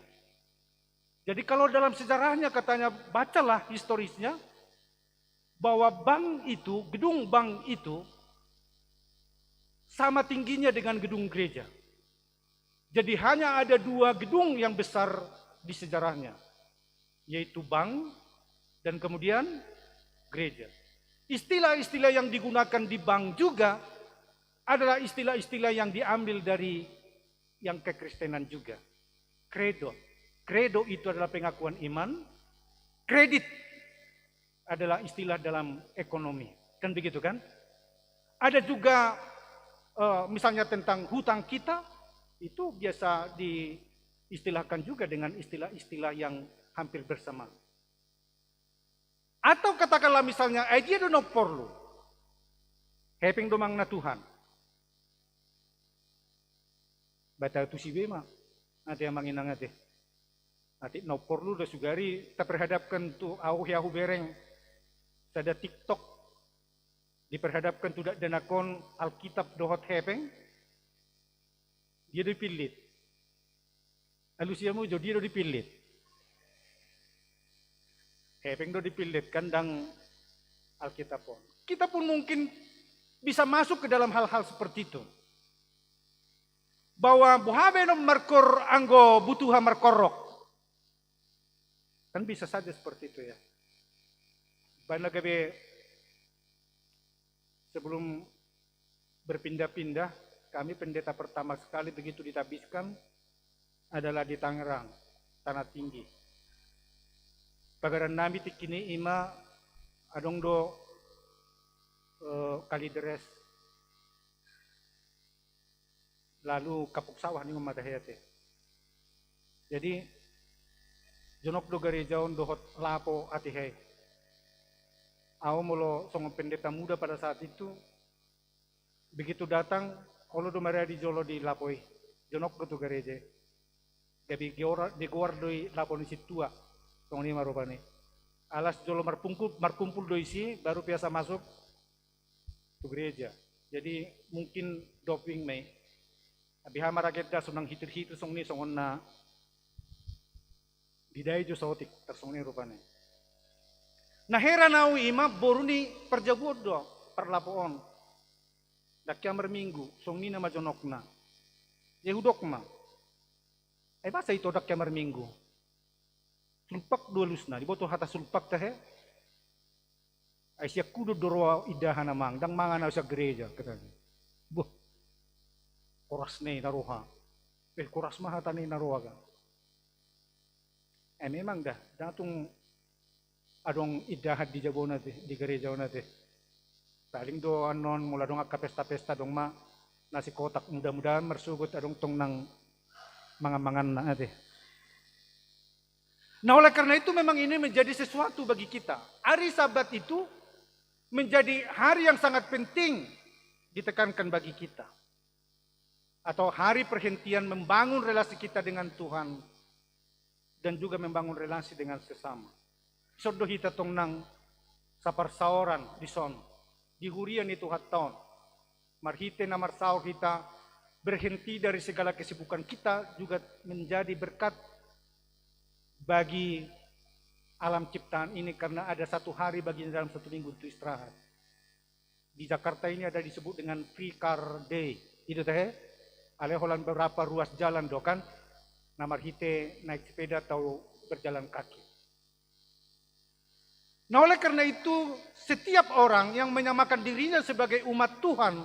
Speaker 1: Jadi kalau dalam sejarahnya katanya bacalah historisnya bahwa bank itu, gedung bank itu sama tingginya dengan gedung gereja. Jadi hanya ada 2 gedung yang besar di sejarahnya, yaitu bank dan kemudian gereja. Istilah-istilah yang digunakan di bank juga adalah istilah-istilah yang diambil dari yang kekristenan juga. Credo. Credo itu adalah pengakuan iman. Kredit adalah istilah dalam ekonomi. Kan begitu kan? Ada juga misalnya tentang hutang kita, itu biasa diistilahkan juga dengan istilah-istilah yang hampir bersama. Atau katakanlah misalnya, dia do no porlu. Hepeng domang na Tuhan. Bata tu si bema. Nanti yang manginang ate. Nanti no porlu do sugari, kita perhadapkan tu yahu bereng. Sada TikTok. Diperhadapkan tu danakon Alkitab dohot hepeng. Dia dipilit. Alusiamu jo dia do dipilit. Hepeng do dipilit kandang Alkitab pun. Kita pun mungkin bisa masuk ke dalam hal-hal seperti itu. Bahwa buhabe no markor anggo butuha markorok. Kan bisa saja seperti itu ya. Banagabe sebelum berpindah-pindah, kami pendeta pertama sekali begitu ditabiskan adalah di Tangerang, Tanah Tinggi. Pagaran nami tikini ima adong do kalideres lalu kapuk sawah ni mamadahayate. Jadi jonok do garejaon dohot lapo atihai. Aku mulu song pendeta muda pada saat itu begitu datang kalau do maria di jolo di lapoi jonok do gereja. Gabi digor doi lapo ni situa. Song ni marupane. Alas jolo markumpul do isi baru biasa masuk ke gereja. Jadi mungkin doping may. Abiha marageda sunang hitir-hitir song ni songon na bidai jo sotik tersong ni rupane. Nah heranau ima boruni perjabut do perlapoon. Dakya merminggu song ni nama jonokna. Yehudok ma. Basa itu dakya merminggu. Sulpak dua lusna di boto hata sulpak teh. Ay siya kudo doroa idahan namang dang mangan sa gereja katanya. Buh. Koras ne naruha. Koras mah hata ne naruha ka. Memang dah datung adong idahat di jabo nate di gereja nate. Paling do anon mula dong akka pesta-pesta dong ma nasi kotak mudah-mudahan mersugut adong tong nang mangan-mangan nate. Nah oleh karena itu memang ini menjadi sesuatu bagi kita. Hari Sabat itu menjadi hari yang sangat penting ditekankan bagi kita. Atau hari perhentian membangun relasi kita dengan Tuhan dan juga membangun relasi dengan sesama. Sodo hita tong nang saparsaoran di son. Di hurian itu haton. Marhite na marsaor kita berhenti dari segala kesibukan kita juga menjadi berkat bagi alam ciptaan ini karena ada satu hari baginya dalam satu minggu untuk istirahat. Di Jakarta ini ada disebut dengan Free Car Day. Itu teh, ale holan beberapa ruas jalan do kan, namar hite naik sepeda atau berjalan kaki. Nah oleh karena itu setiap orang yang menyamakan dirinya sebagai umat Tuhan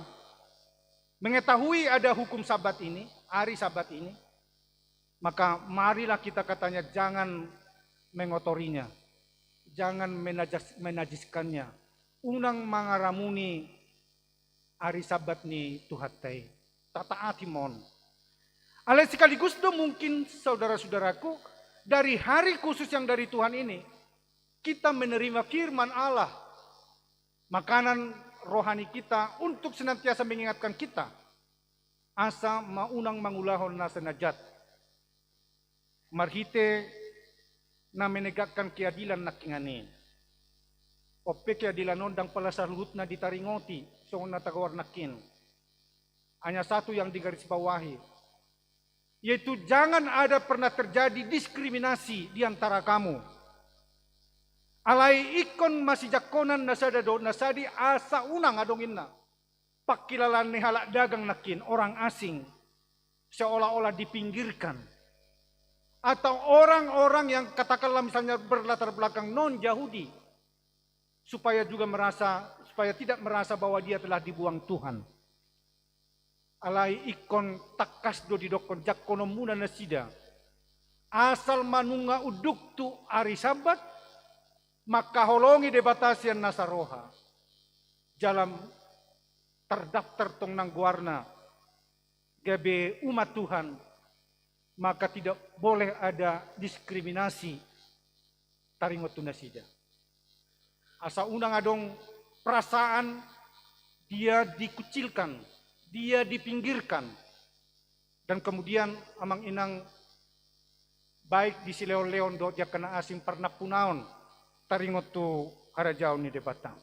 Speaker 1: mengetahui ada hukum Sabat ini, hari Sabat ini, maka marilah kita katanya jangan mengotorinya, jangan menajiskannya. Unang mangaramuni hari Sabat ni tuhatai, tataati mon. Ale sekaligus do mungkin saudara-saudaraku dari hari khusus yang dari Tuhan ini kita menerima firman Allah, makanan rohani kita untuk senantiasa mengingatkan kita asa maunang mangulahon na senajat. Marhite na menegakkan keadilan na kingani. Ope keadilan ondang pala sa luhut na ditaringoti so natagawar nakin. Hanya satu yang digarisbawahi, yaitu jangan ada pernah terjadi diskriminasi di antara kamu. Alai ikon masih jakonan nasada do nasadi asa unang adongin na. Pakilalan ni halak dagang nakin orang asing. seolah-olah dipinggirkan. Atau orang-orang yang katakanlah misalnya berlatar belakang non-Yahudi, supaya tidak merasa bahwa dia telah dibuang Tuhan. Alai ikon takas do didokon jakono muna nasida. Asal manunga uduk tu ari sabat, maka holongi debatasian nasaroha. Jalan terdaftar tong nangguarna gabe umat Tuhan, maka tidak boleh ada diskriminasi taringot tunasida. Asa unang adong perasaan dia dikucilkan, dia dipinggirkan, dan kemudian amang inang baik di sileon-leon do dia kena asing pernah punaon taringot tu harajau ni debatang.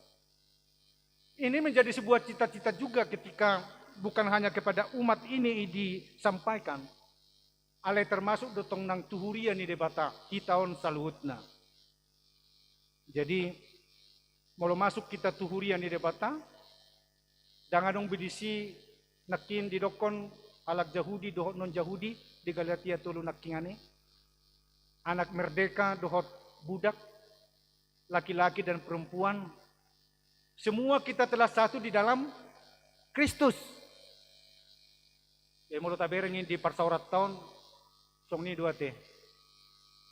Speaker 1: Ini menjadi sebuah cita-cita juga ketika bukan hanya kepada umat ini disampaikan, ale termasuk dotong nang tuhuria ni debata hitaon saluhutna. Jadi mau masuk kita tuhuria ni debata, dangadong bidisi nakin didokon alak Yahudi dohot non Yahudi di Galatia tulu nakingane, anak merdeka dohot budak, laki-laki dan perempuan, semua kita telah satu di dalam Kristus. Ya mulut taberengin di parsaurat tahun song ni dua teh.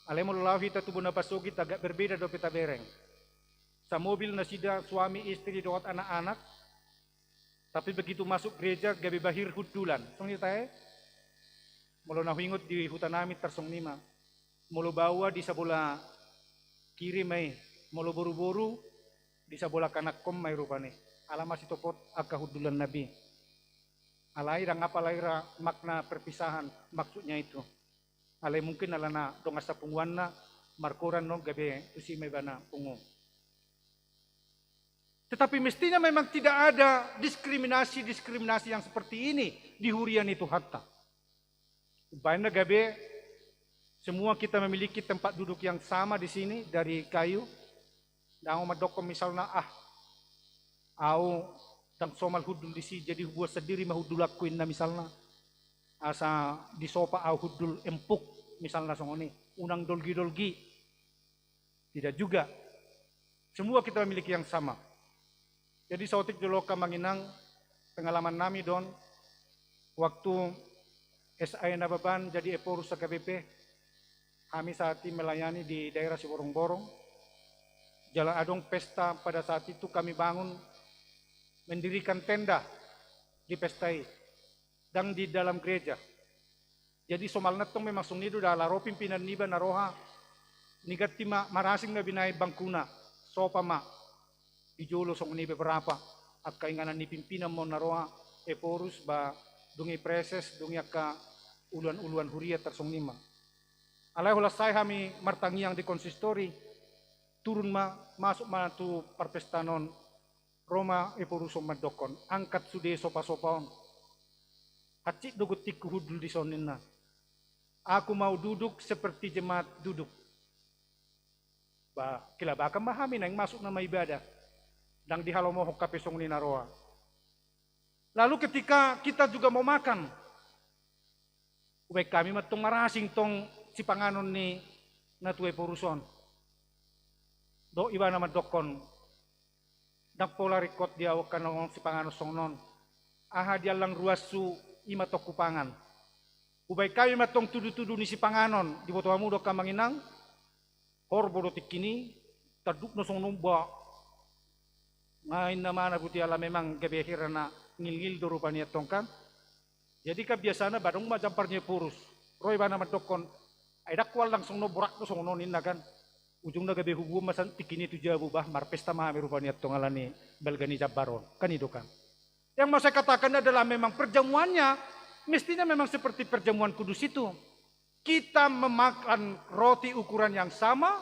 Speaker 1: Ale mululawi ta tubuh na pasogi agak berbeda do peta bereng. Sa mobil nasida suami istri doat anak-anak, tapi begitu masuk gereja gabi bahir hudulan. Song ni tae mulo nahingot di hutan amit tersong nima. Mulo bawa di sabola kiri may, mulo buru-buru di sabola kanak kom may rupane. Alamas itu pot agak hudulan nabi. Alai rang apa laira makna perpisahan maksudnya itu. Alai mungkin alana dong asa pungwana markoran no gabe usi may bana pungu. Tetapi mestinya memang tidak ada diskriminasi yang seperti ini di hurian itu hatta. Baina gabe semua kita memiliki tempat duduk yang sama di sini dari kayu. Dan madoko misalnya au tang somal hudul di si jadi buat sendiri mahudul akuin na misalnya asa di sopa au hudul empuk misalnya songoni unang dolgi tidak juga, semua kita memiliki yang sama. Jadi sautik joloka manginang pengalaman nami don waktu SI Nababan jadi eporus sa KBP, kami saat ini melayani di daerah Siborong-borong. Jalan adong pesta pada saat itu kami bangun mendirikan tenda di pestai dan di dalam gereja. Jadi somal natong memang sungnido dala ro pimpinan niba naroha nigati marasing na binay bangkuna sopa ma dijolo song ni beberapa at kainganan ni pimpinan mo naroha eporus ba dungi preses dungi ka uluan-uluan huria tersong nima. Alay hulasay kami martangiang di konsistori turun masuk mana tu parpestanon Roma eporuso madokon angkat sude sopa-sopaon hacik dogotik hudul di soninna. Aku mau duduk seperti jemaat duduk. Ba kila baka mahami nang masuk nama ibadah dang dihalomo hokape song ni naroa. Lalu ketika kita juga mau makan, ubay kami matong marasing tong si panganon ni natue poruson. Do iba naman dokon nagpola rikot dia kanong si panganos songnon aha dia lang ruasu ima to kupangan ubay kami matong tudu-tudu ni si panganon di boto amu do ka manginang horbo do tikini taduk no songnon ba ngain naman abuti ala memang gabehira na ngil-ngil do rupanya tongkan. Jadi kebiasaan badong majamparnya purus roy ba naman dokon ay dakwal lang songno burak do songnon inagan ujung na gabi hubu masan tikini tu jabu bah marpesta mahami rupanya tongalani belgani jabaron kanido kan. Yang mau saya katakan adalah memang perjamuannya mestinya memang seperti perjamuan kudus itu. Kita memakan roti ukuran yang sama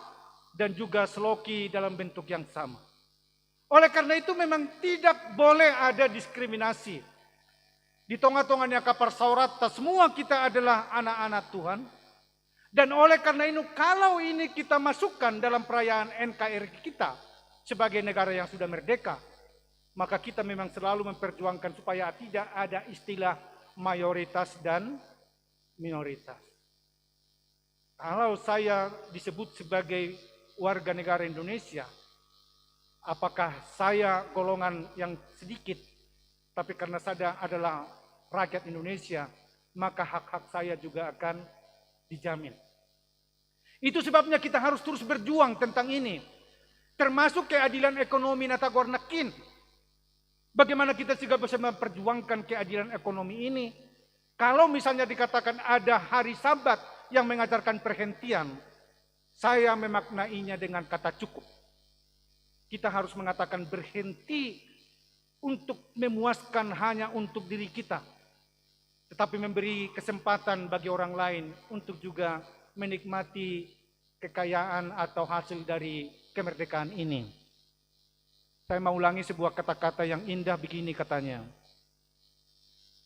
Speaker 1: dan juga seloki dalam bentuk yang sama. Oleh karena itu memang tidak boleh ada diskriminasi. Di tonga-tongannya kapar saurat semua kita adalah anak-anak Tuhan. Dan oleh karena itu kalau ini kita masukkan dalam perayaan NKRI kita sebagai negara yang sudah merdeka, maka kita memang selalu memperjuangkan supaya tidak ada istilah mayoritas dan minoritas. Kalau saya disebut sebagai warga negara Indonesia, apakah saya golongan yang sedikit, tapi karena saya adalah rakyat Indonesia, maka hak-hak saya juga akan dijamin. Itu sebabnya kita harus terus berjuang tentang ini, termasuk keadilan ekonomi natagornakin. Bagaimana kita juga bisa memperjuangkan keadilan ekonomi ini? Kalau misalnya dikatakan ada hari Sabat yang mengajarkan perhentian, saya memaknainya dengan kata cukup. Kita harus mengatakan berhenti untuk memuaskan hanya untuk diri kita, tetapi memberi kesempatan bagi orang lain untuk juga menikmati kekayaan atau hasil dari kemerdekaan ini. Saya mau ulangi sebuah kata-kata yang indah begini katanya.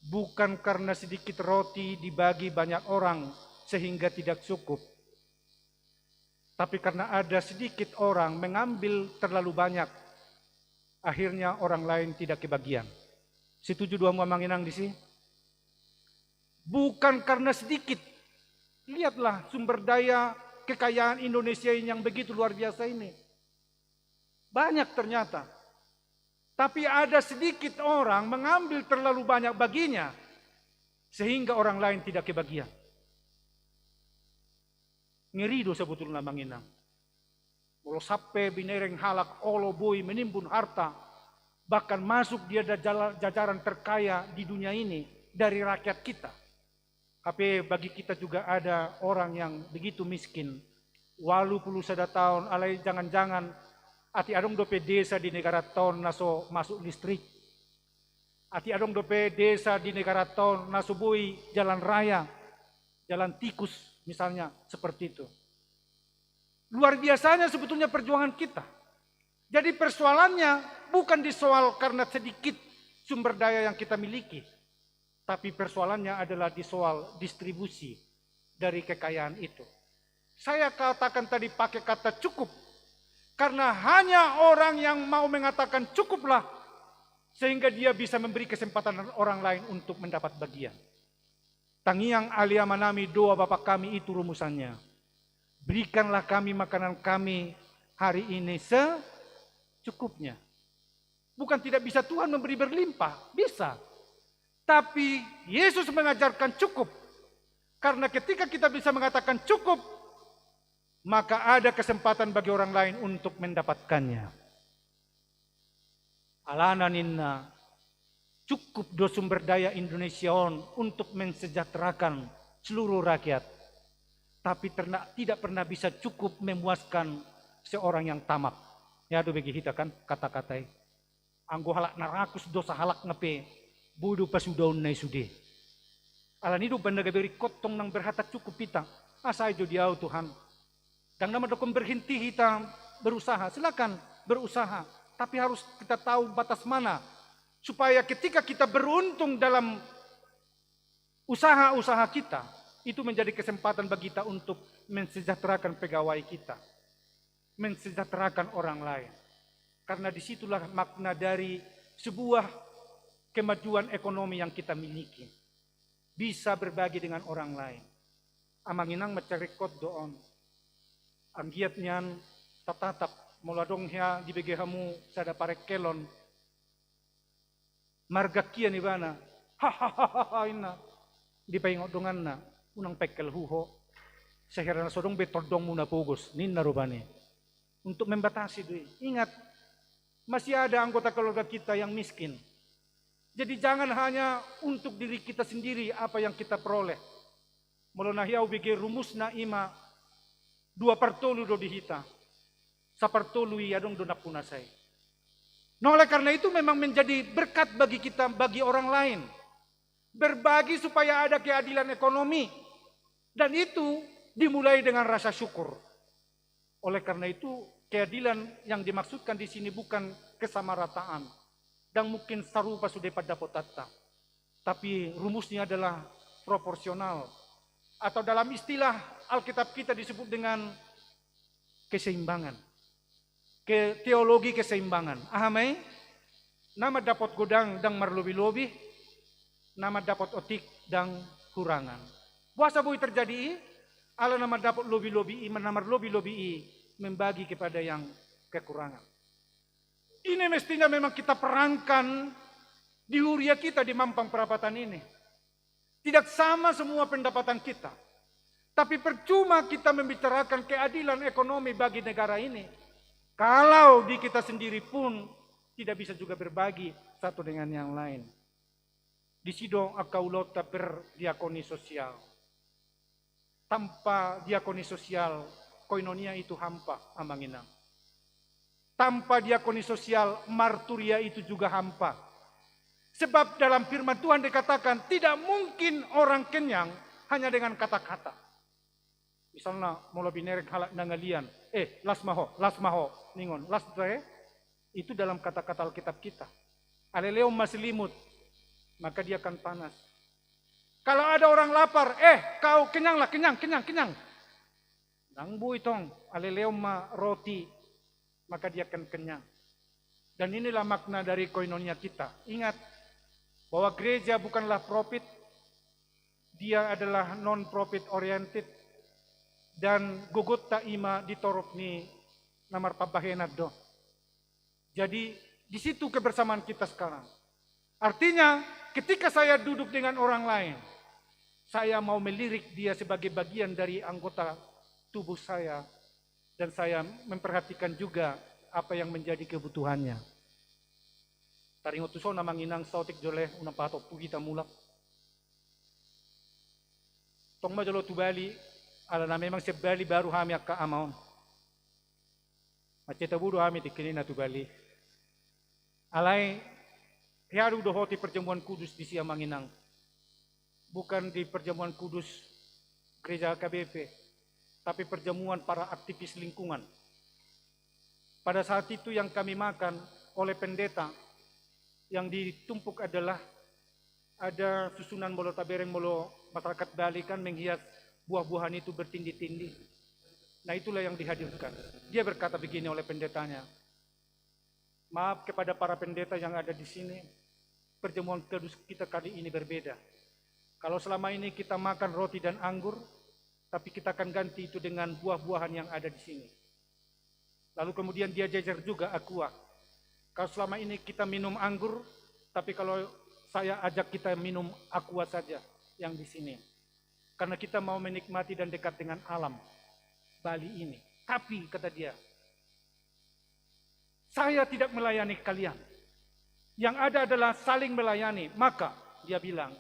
Speaker 1: Bukan karena sedikit roti dibagi banyak orang sehingga tidak cukup, tapi karena ada sedikit orang mengambil terlalu banyak, akhirnya orang lain tidak kebagian. Setuju dua Manginang di sini? Bukan karena sedikit. Lihatlah sumber daya kekayaan Indonesia ini yang begitu luar biasa ini. Banyak ternyata. Tapi ada sedikit orang mengambil terlalu banyak baginya, sehingga orang lain tidak kebagian. Ngeri do sebetulnya Manginang. Kalau sampai binereng halak olo boy menimbun harta, bahkan masuk dia jajaran terkaya di dunia ini dari rakyat kita. Tapi bagi kita juga ada orang yang begitu miskin. Walau puluh sada tahun, alai jangan-jangan ati adong dope desa di negara tahun naso masuk listrik. Ati adong dope desa di negara tahun naso bui jalan raya, jalan tikus misalnya, seperti itu. Luar biasanya sebetulnya perjuangan kita. Jadi persoalannya bukan disoal karena sedikit sumber daya yang kita miliki, tapi persoalannya adalah di soal distribusi dari kekayaan itu. Saya katakan tadi pakai kata cukup, karena hanya orang yang mau mengatakan cukuplah, sehingga dia bisa memberi kesempatan orang lain untuk mendapat bagian. Tangiang alia manami doa Bapa kami itu rumusannya. Berikanlah kami makanan kami hari ini secukupnya. Bukan tidak bisa Tuhan memberi berlimpah, bisa. Tapi Yesus mengajarkan cukup. Karena ketika kita bisa mengatakan cukup, maka ada kesempatan bagi orang lain untuk mendapatkannya. Alana ninna, cukup do sumber daya Indonesia untuk mensejahterakan seluruh rakyat. Tapi tidak pernah bisa cukup memuaskan seorang yang tamak. Ya do bagi kita kan kata-katai. Anggo halak narakus dosa halak ngepe, bodoh pasudaun nai sude. Alan hidup benda beri kotong nang berhata cukup kita. Asai jo diau Tuhan. Dan nama dokon berhenti kita berusaha, silakan berusaha. Tapi harus kita tahu batas mana. Supaya ketika kita beruntung dalam usaha-usaha kita, itu menjadi kesempatan bagi kita untuk mensejahterakan pegawai kita. Mensejahterakan orang lain. Karena disitulah makna dari sebuah kemajuan ekonomi yang kita miliki. Bisa berbagi dengan orang lain. Amanginang mencari doon. Anggiat nyan tatatap muladong hia di begehamu sada parek kelon. Margakia ni bana. Hahaha ina. Di paingok dongan na. Unang pekel huho. Sehera na sodong betodong muna pugos. Ninna rubani. Untuk membatasi doi. Ingat. Masih ada anggota keluarga kita yang miskin. Jadi jangan hanya untuk diri kita sendiri apa yang kita peroleh. Molonahiau bege rumus na ima 2/3 do dihita. 1/3 adong do napunasay. Nah oleh karena itu memang menjadi berkat bagi kita, bagi orang lain. Berbagi supaya ada keadilan ekonomi. Dan itu dimulai dengan rasa syukur. Oleh karena itu keadilan yang dimaksudkan di sini bukan kesamarataan. Dan mungkin sarupa sudah pada potata. Tapi rumusnya adalah proporsional. Atau dalam istilah Alkitab kita disebut dengan keseimbangan. Teologi keseimbangan. Ahamai? Nama dapat godang dan marlobi-lobi. Nama dapat otik dan kurangan. Puasa boleh terjadi, ala nama dapat lobi-lobi, menamar lobi-lobi, membagi kepada yang kekurangan. Ini mestinya memang kita perankan di huria kita di Mampang Perapatan ini. Tidak sama semua pendapatan kita. Tapi percuma kita membicarakan keadilan ekonomi bagi negara ini. Kalau di kita sendiri pun tidak bisa juga berbagi satu dengan yang lain. Di sido akaulota berdiakoni sosial. Tanpa diakoni sosial, koinonia itu hampa, amanginang. Tanpa diakoni sosial, marturia itu juga hampa. Sebab dalam firman Tuhan dikatakan, tidak mungkin orang kenyang hanya dengan kata-kata. Misalnya, mula binerek halak nangalian, lasmaho, ningon, lasdre, itu dalam kata-kata Alkitab kita. Aleleo masih limut, maka dia akan panas. Kalau ada orang lapar, kau kenyanglah, kenyang. Nangbu itong, aleleo ma roti, maka dia akan kenyang. Dan inilah makna dari koinonia kita. Ingat, bahwa gereja bukanlah profit, dia adalah non-profit oriented, dan gugut ta ima ditorok ni namar pabahenad do. Jadi di situ kebersamaan kita sekarang. Artinya ketika saya duduk dengan orang lain, saya mau melirik dia sebagai bagian dari anggota tubuh saya, dan saya memperhatikan juga apa yang menjadi kebutuhannya. Taringot tuso na manginang sautik joleh unang patok pugita mulak. Tong majolo tubali, ala na memang sebali baru kami akka amaon. Maceta budo kami tikini na tubali. Alay, hiaru dohoti perjamuan kudus di siang manginang. Bukan di perjamuan kudus gereja KBP, tapi perjamuan para aktivis lingkungan. Pada saat itu yang kami makan oleh pendeta, yang ditumpuk adalah ada susunan molo tabereng molo masyarakat Bali kan menghias buah-buahan itu bertindi-tindi. Nah itulah yang dihadirkan. Dia berkata begini oleh pendetanya, maaf kepada para pendeta yang ada di sini, perjamuan kudus kita kali ini berbeda. Kalau selama ini kita makan roti dan anggur, tapi kita akan ganti itu dengan buah-buahan yang ada di sini. Lalu kemudian dia jajar juga aqua. Kalau selama ini kita minum anggur, tapi kalau saya ajak kita minum aqua saja yang di sini. Karena kita mau menikmati dan dekat dengan alam Bali ini. Tapi kata dia, saya tidak melayani kalian. Yang ada adalah saling melayani. Maka dia bilang,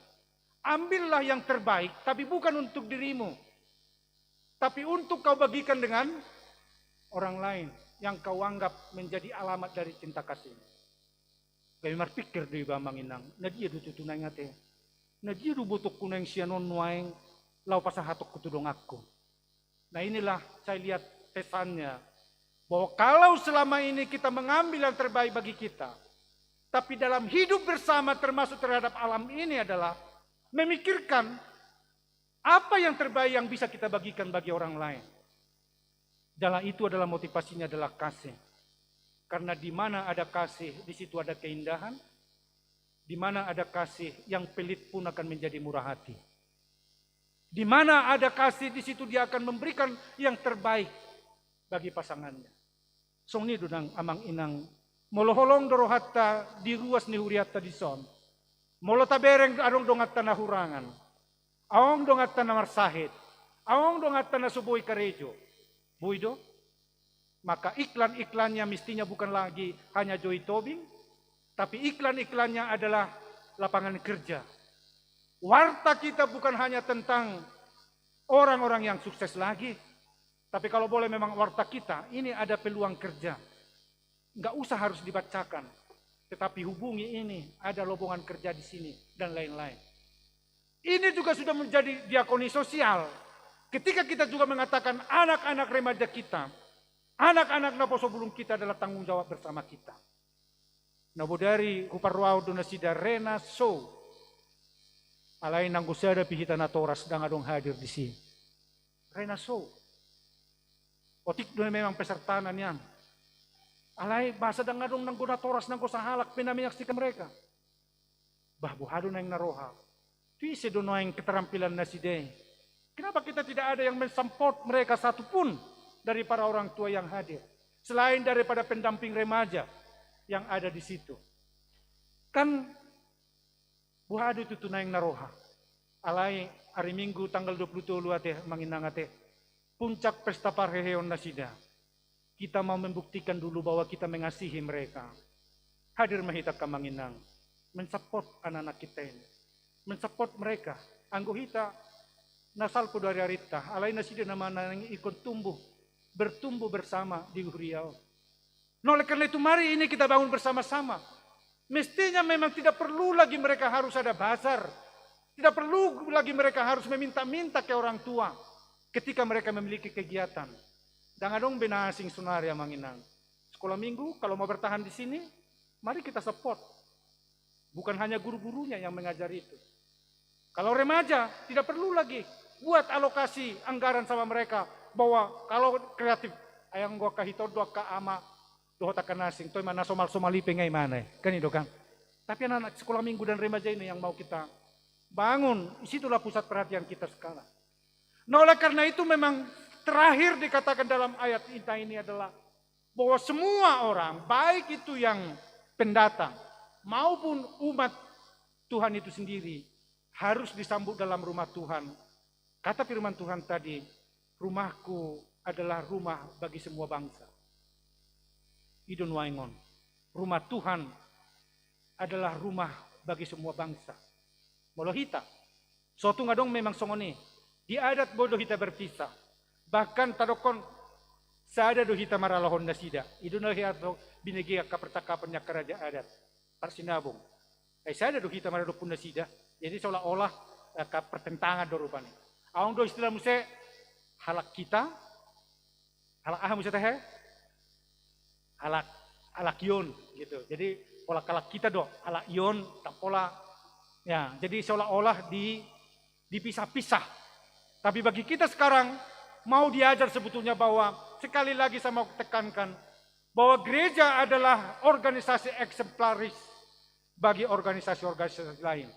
Speaker 1: ambillah yang terbaik, tapi bukan untuk dirimu. Tapi untuk kau bagikan dengan orang lain yang kau anggap menjadi alamat dari cinta kasih. Kami berpikir di bamang inang, na dia du tutunay ngate. Na dia du butok kunang sianon nuaing, lau pasahatok kutudong aku. Nah inilah saya lihat pesannya, bahwa kalau selama ini kita mengambil yang terbaik bagi kita, tapi dalam hidup bersama termasuk terhadap alam ini adalah memikirkan apa yang terbaik yang bisa kita bagikan bagi orang lain. Dalam itu adalah motivasinya adalah kasih. Karena di mana ada kasih, di situ ada keindahan. Di mana ada kasih, yang pelit pun akan menjadi murah hati. Di mana ada kasih, di situ dia akan memberikan yang terbaik bagi pasangannya. Song ni dunang amang inang moloholong dorohatta di ruas ni huriatta di son. Molo tabereng arong dongatta na hurangan. Awong dongatta na marsahit. Awong dongatta na suboy karejo. Buido, maka iklan-iklannya mestinya bukan lagi hanya Joy Tobing, tapi iklan-iklannya adalah lapangan kerja. Warta kita bukan hanya tentang orang-orang yang sukses lagi, tapi kalau boleh memang warta kita, ini ada peluang kerja. Nggak usah harus dibacakan, tetapi hubungi ini, ada lowongan kerja di sini, dan lain-lain. Ini juga sudah menjadi diakoni sosial. Ketika kita juga mengatakan anak-anak remaja kita, anak-anak naposo bulung kita adalah tanggung jawab bersama kita. Nabodari huparwao donasida rena so. Alain nanggusada pihita na toras dang adong hadir di sini. Rena so. Otik doon memang pesertanan yan. Alay basa dang adong nangguna toras nang kusahalak pinamiyaksikan mereka. Bahbuhado na yung naroha. Tuise doon na yung keterampilan na si Day. Kenapa kita tidak ada yang mensupport mereka satupun dari para orang tua yang hadir? Selain daripada pendamping remaja yang ada di situ. Kan buhadu itu tunai naroha. Alai hari Minggu tanggal 23 ate manginang ate. Puncak pesta parheheon nasida. Kita mau membuktikan dulu bahwa kita mengasihi mereka. Hadir mahita kamanginang. Mensupport anak-anak kita ini. Mensupport mereka. Anggo hita nasalku dari arita. Alai nasida nama nang ikut bertumbuh bersama di Riau. Nah, oleh karena itu mari ini kita bangun bersama-sama. Mestinya memang tidak perlu lagi mereka harus ada bazar. Tidak perlu lagi mereka harus meminta-minta ke orang tua ketika mereka memiliki kegiatan. Jangan dong benasing sunaria manginang. Sekolah minggu kalau mau bertahan di sini, mari kita support. Bukan hanya guru-gurunya yang mengajar itu. Kalau remaja tidak perlu lagi buat alokasi anggaran sama mereka bahwa kalau kreatif ayang gua kahito doa ka ama doa takan nasing toy mana somal-somali pengai mana kan itu kan. Tapi anak-anak sekolah minggu dan remaja ini yang mau kita bangun, situlah pusat perhatian kita sekarang. Nah, oleh karena itu memang terakhir dikatakan dalam ayat ini adalah bahwa semua orang, baik itu yang pendatang maupun umat Tuhan itu sendiri harus disambut dalam rumah Tuhan. Kata firman Tuhan tadi, rumahku adalah rumah bagi semua bangsa. Idun waingon. Rumah Tuhan adalah rumah bagi semua bangsa. Molohita. Suatu ngadong memang songoni. Di adat bodoh hita berpisah. Bahkan tadokon sada do hita maralahon nasida. Idun lahiato binegi percakapannya kerajaan adat. Parsinabung. Sada do hita maralahon nasida. Jadi seolah-olah pertentangan do rupanya. Awang do istilah muse halak kita. Halak muse teh. Halak yon gitu. Jadi pola kalak kita do, halak yon tak pola ya. Jadi seolah-olah dipisah-pisah. Tapi bagi kita sekarang mau diajar sebetulnya bahwa sekali lagi saya mau tekankan bahwa gereja adalah organisasi eksemplaris bagi organisasi-organisasi lain.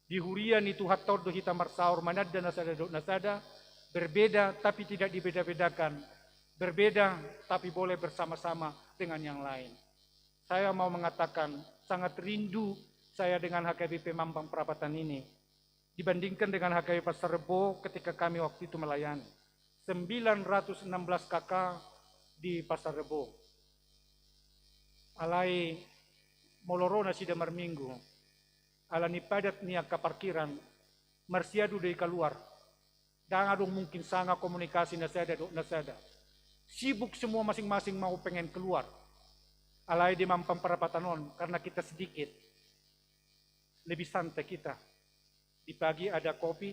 Speaker 1: Di hurian itu hator do hita marsaur manad dan nasada berbeda tapi tidak dibeda-bedakan. Berbeda tapi boleh bersama-sama dengan yang lain. Saya mau mengatakan sangat rindu saya dengan HKBP Mampang Perapatan ini. Dibandingkan dengan HKBP Pasar Rebo ketika kami waktu itu melayani. 916 kakak di Pasar Rebo. Alai molorona sida marminggu. Alani padat niya kaparkiran. Marsiadu dari keluar. Dan adong mungkin sangat komunikasi nasada. Sibuk semua masing-masing mau pengen keluar. Alai di Mampang Perapatanon karena kita sedikit. Lebih santai kita. Di pagi ada kopi,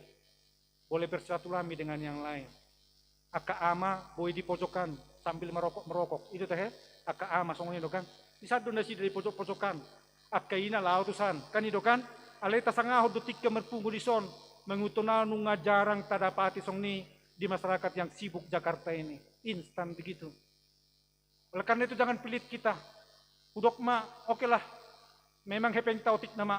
Speaker 1: boleh bersilaturahmi dengan yang lain. Aka ama boleh di pojokan sambil merokok. Itu teh, aka ama songong itu kan. Di satu nasi dari pojok-pojokan. Aka ina lautusan, kan itu kan. Alai tasangahod do tiga merpungu di son. Mengutuna nunga jarang tadapati song ni di masyarakat yang sibuk Jakarta ini. Instan begitu. Oleh karena itu jangan pelit kita. Udok ma, oke lah. Memang hepeng tautik nama.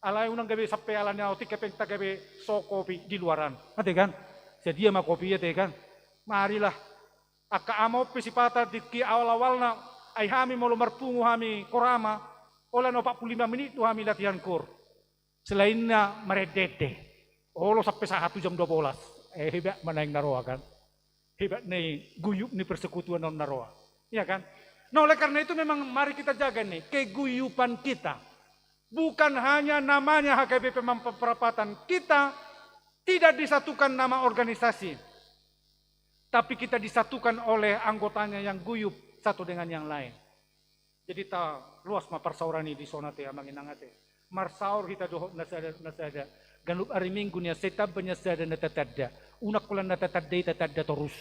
Speaker 1: Alay unang gabi sampai alanya otik hepeng ta gabi so kopi di luaran. Ate kan? Sedia ma kopi ya te kan. Marilah. Aka amo pesipata di ki awal-awal na ay hami mau marpungu hami korama. Ola no 45 menit tu hami latihan kor. Selainnya meredete. Olo sampai 1 jam 12. Hebat mana yang naroa kan? Hebat nih guyup nih persekutuan non naroa. Iya kan? Nah oleh karena itu memang mari kita jaga nih keguyupan kita. Bukan hanya namanya HKBP Mampang Perapatan. Kita tidak disatukan nama organisasi. Tapi kita disatukan oleh anggotanya yang guyup satu dengan yang lain. Jadi ta luas ma parsaurani di zona te manginangate. Marsaur kita dohok nasada. Ganup hari Minggu niya setab nasada natatadda. Unak kulan natatadda terus.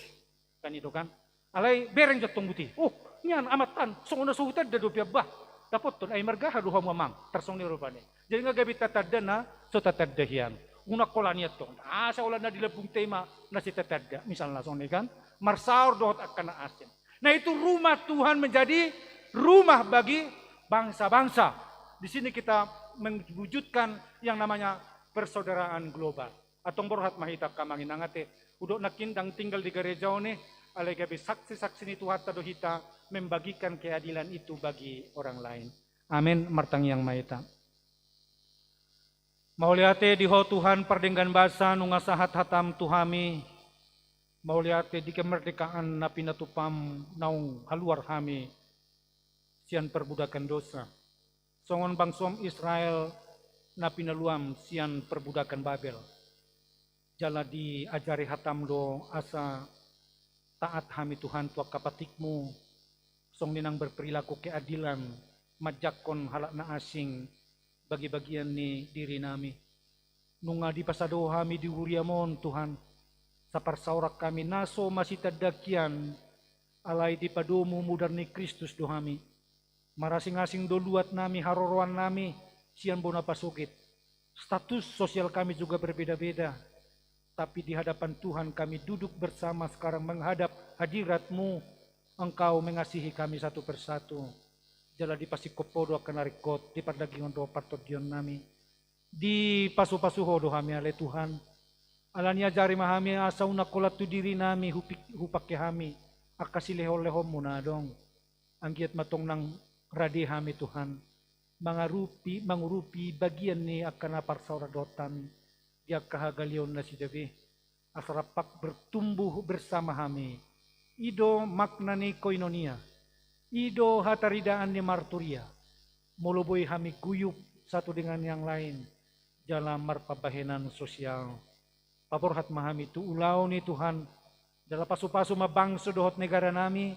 Speaker 1: Kan itu kan. Alay bereng jatong buti. Oh, niyan amatan. Song na suhutad da do bah. Dapat ton ay marga haduha mamang. Tersong ni rupane. Jadi nga gabi tatadda na so tatadda hiyan. Unak kulan niya to. Asa ulan na dilabung tema na si tatadda. Misalnya song ni kan. Marsaur dohot akan na asin. Nah itu rumah Tuhan menjadi rumah bagi bangsa-bangsa. Di sini kita mewujudkan yang namanya persaudaraan global. Atong borhat mahita kamangin nangate. Udok nakindang tinggal di gereja ne, alay gabi saksi-saksi ni Tuhan tado hita membagikan keadilan itu bagi orang lain. Amin, martang yang mahita. Mauliate diho Tuhan pardenggan basa nunga sahat hatam tuhami. Mauliate di kemerdekaan na pinatupam naung haluar hami. Sian perbudakan dosa. Songon bangsom Israel na pinaluam sian perbudakan Babel. Jala diajari hatam do asa taat hami Tuhan tua kapatikmu. Song ninang berperilaku keadilan. Majakon halak na asing. Bagi bagian ni diri nami. Nunga di pasado kami di huriamon Tuhan. Sa parsaurak kami naso masih tadakian. Alay di padomu mudar ni Kristus dohami. Marasing-asing doluat nami, haroroan nami, sian bona pasugit. Status sosial kami juga berbeda-beda. Tapi di hadapan Tuhan kami duduk bersama sekarang menghadap hadirat-Mu. Engkau mengasihi kami satu persatu. Jala di pasikopodo akan narikot, di pardagingon do partodion nami. Di pasu-pasuho do kami ale Tuhan. Alania jari mahami asa unakolat tu diri nami hupake kami. Akasileho-leho muna dong. Anggiat matong nang radi kami Tuhan. Mangurupi bagian ni akan aparsauradotan. Dia kahagalion na si Dabi. Asarapak bertumbuh bersama kami. Ido makna ni koinonia. Ido hataridaan ni marturia. Muluboy kami guyup satu dengan yang lain. Dalam marpabahenan sosial. Paborhat mahami tu ulaw ni Tuhan. Dalam pasu-pasu mabangso dohot negara nami.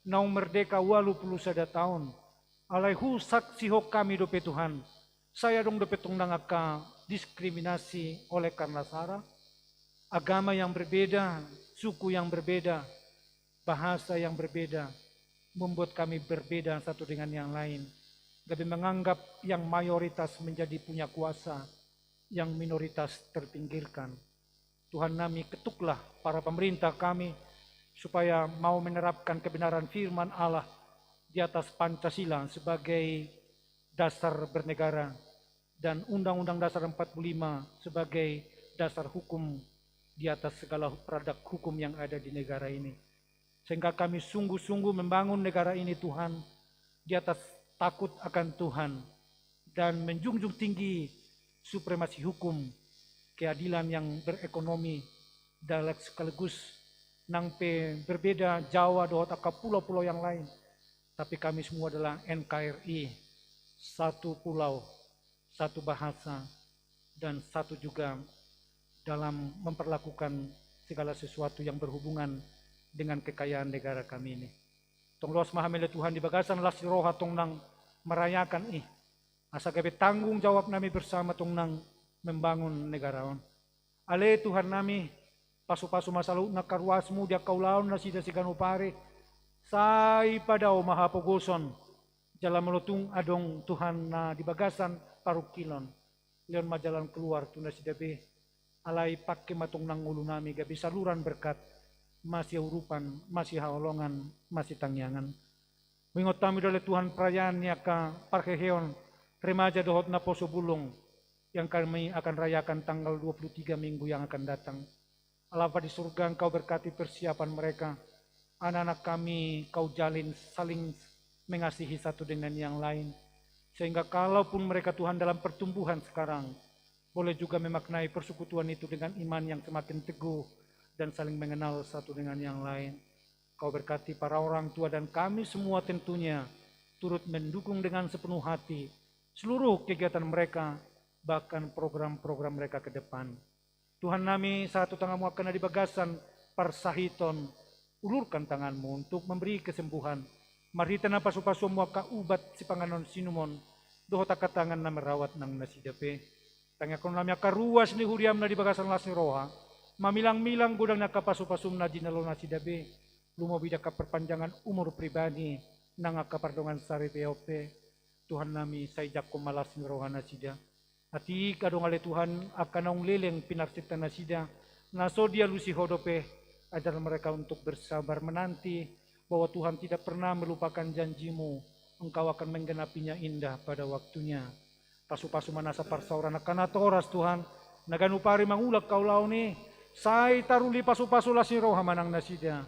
Speaker 1: Naung merdeka 81 tahun. Alay husak sihok kami dope Tuhan. Saya dong dope tong nangaka diskriminasi oleh karena sara. Agama yang berbeda, suku yang berbeda, bahasa yang berbeda. Membuat kami berbeda satu dengan yang lain. Kami menganggap yang mayoritas menjadi punya kuasa, yang minoritas terpinggirkan. Tuhan nami ketuklah para pemerintah kami supaya mau menerapkan kebenaran firman Allah di atas Pancasila sebagai dasar bernegara dan Undang-Undang Dasar 45 sebagai dasar hukum di atas segala produk hukum yang ada di negara ini. Sehingga kami sungguh-sungguh membangun negara ini Tuhan di atas takut akan Tuhan dan menjunjung tinggi supremasi hukum, keadilan yang berekonomi dan sekaligus nangpe berbeda Jawa dohot aka pulau-pulau yang lain. Tapi kami semua adalah NKRI, satu pulau, satu bahasa, dan satu juga dalam memperlakukan segala sesuatu yang berhubungan dengan kekayaan negara kami ini. Tong luas mahamele Tuhan di bagasan las roha tong nang merayakan asa gabe tanggung jawab nami bersama tong nang membangun negara on. Ale Tuhan nami pasu-pasu masalu na karwasmu dia kaulaon na sida sigano pare sai padao mahapogoson jalan melutung adong Tuhan na di bagasan parukilon leon majalan keluar tuna sidabe alai pakke matong nang ulu nami gabe saluran berkat masih urupan, masih haolongan, masih tangyangan. Wingot kami dole Tuhan perayaan niya ka parkeheon remaja dohot na poso bulong yang kami akan rayakan tanggal 23 minggu yang akan datang. Alapa di surga engkau berkati persiapan mereka. Anak-anak kami kau jalin saling mengasihi satu dengan yang lain. Sehingga kalaupun mereka Tuhan dalam pertumbuhan sekarang, boleh juga memaknai persekutuan itu dengan iman yang semakin teguh dan saling mengenal satu dengan yang lain. Kau berkati para orang tua dan kami semua tentunya turut mendukung dengan sepenuh hati seluruh kegiatan mereka, bahkan program-program mereka ke depan. Tuhan nami satu tanganmu akan di bagasan parsahiton, ulurkan tanganmu untuk memberi kesembuhan. Mari tanah pasu-pasu muaka ubat si panganon sinumon, doho taka tangan na merawat nang nasidape. Tangakon nami akaruas ni huriam na di bagasan lasni roha, mamilang-milang gudang na kapasu-pasum na dinalo na sidabe, lumabida ka perpanjangan umur pribadi, nang kapardongan sari POP, Tuhan nami saijak kumalas ni roha na sida. Ati kadong ale Tuhan akan naung leleng pinarsita na sida, naso dia lusi hodope, ajar mereka untuk bersabar menanti, bahwa Tuhan tidak pernah melupakan janjimu, engkau akan menggenapinya indah pada waktunya. Pasu-pasu manasa parsauran akan atoras Tuhan, Naganupari mangulag kaulau ni, say taruli pasu-pasulas ni roha manang nasida.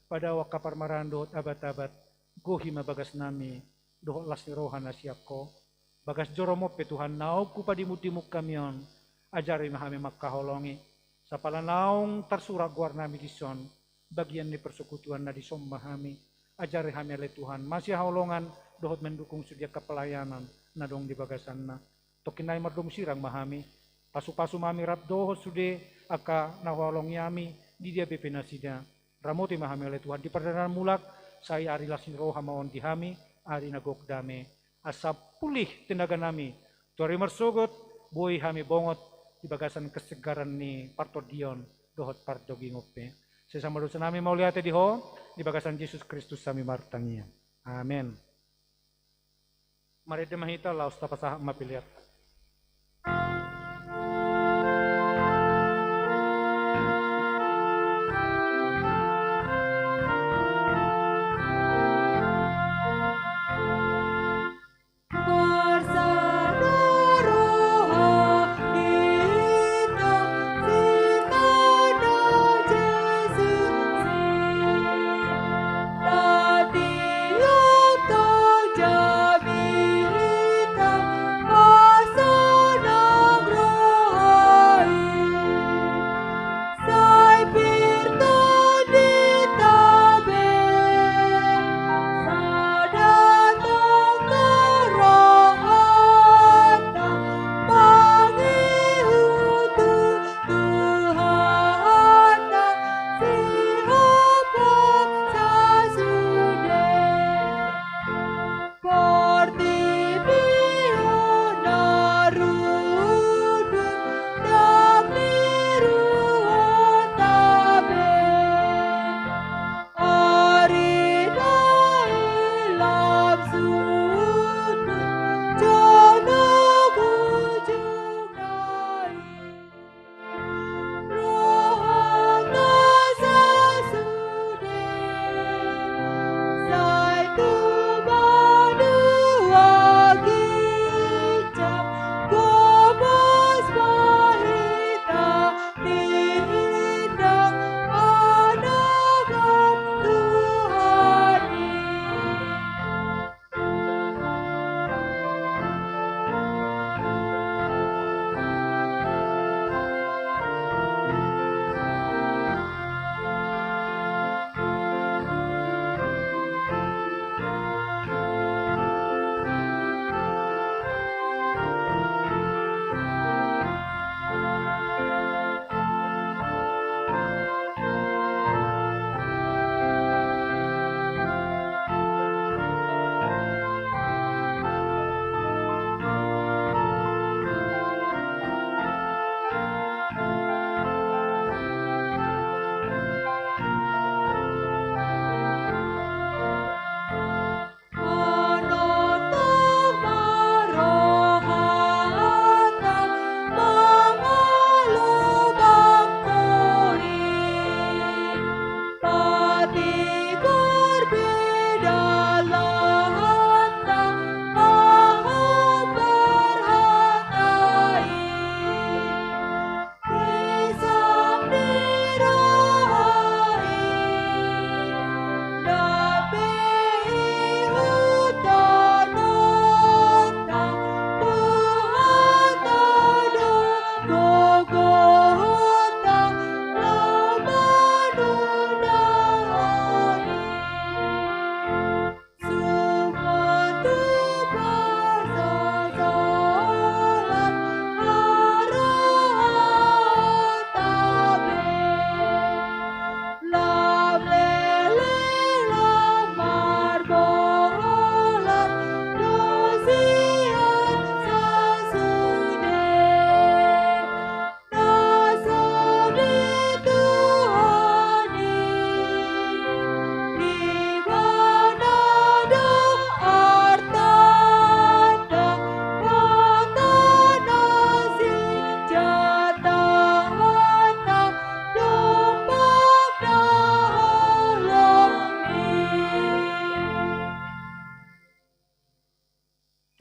Speaker 1: Pada wakaparmaran dohot abat-abat, gohi mabagas nami, dohot las ni roha nasiap ko. Bagas joromope Tuhan naog ku padimuk-dimuk kamion, ajari mahami makaholongi. Sa palanaong tersurat guar nami dison, bagian ni persekutuan na dison mahami, ajari kami oleh Tuhan, masih haulongan dohot mendukung sedia kepelayanan, nadong di bagasan na. Tokinay mardom sirang mahami, pasu-pasu mami rap dohot sude, aka nawalong yami, di dia bepenasida. Ramoti mahami oleh Tuhan, di perdanan mulak, saya ari lasin roha maon dihami, ari nagok dame. Asap pulih tenaga nami, tuari mersogot, boy hami bongot, di bagasan kesegaran ni partodion, dohot pardogi ngope. Sesama dosa nami mau lihat di ho, di bagasan Yesus Kristus kami martangia. Amin. Mari demahita laus tapasah mapiliat.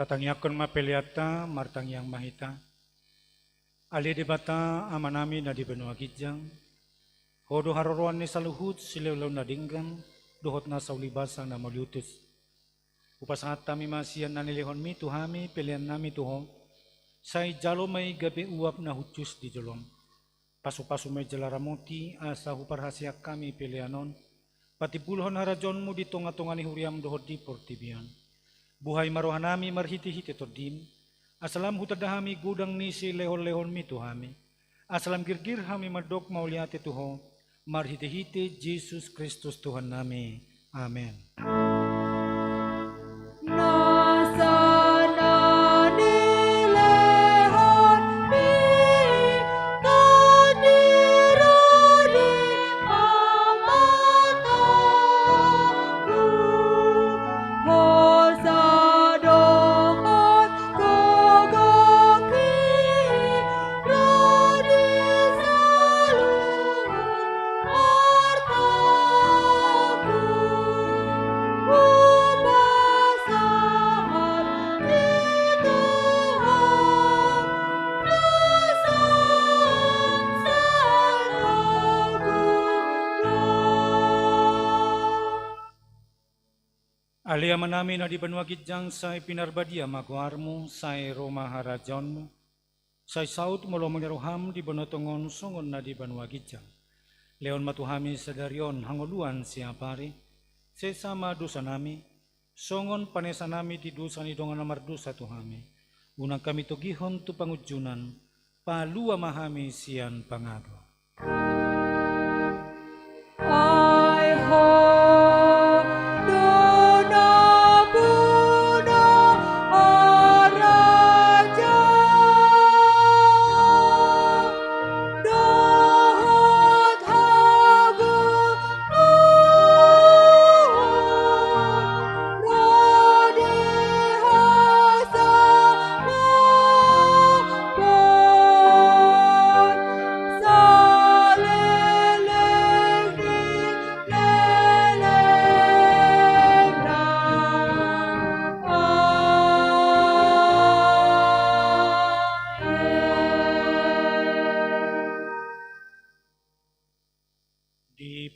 Speaker 1: Tatang yakon mapeliata martang yang mahita. Ali di bata amanami na di benua gijang. Hodo haroruan ni saluhut silelaw na dinggan. Dohot na sa ulibasang na maliutus. Upasangat kami masiyan na nilihon mi tuhami pilihan nami tuho. Say jalo may gabi uap na hutus di jolom. Pasu-pasu may jalaramoti asa huparhasyak kami pilihanon. Pati puluhan harajon mo di tunga-tunga ni huriam dohot di portibian. Buhay marohanami marhiti-hiti tordim. Asalam hutadahami gudang ni si lehon-lehon mi tuhami. Asalam girgir hami madok mauliati tuho. Marhiti-hiti Jesus Kristus Tuhan nami. Amen. Aliaman namin na di banwa gidjang sa pinarbadia magwarmo sa Roma harajon mo. Sa saut mo mangiroham di banotongon songon na di banwa gidjang. Leon matuhami sa darion hangoluan siya pare. Sesama dosa nami. Songon panesa nami di dosa ni dongan amardosa tuhami. Unang kami tugihon tu pangujunan. Palua mahami siyan pangado.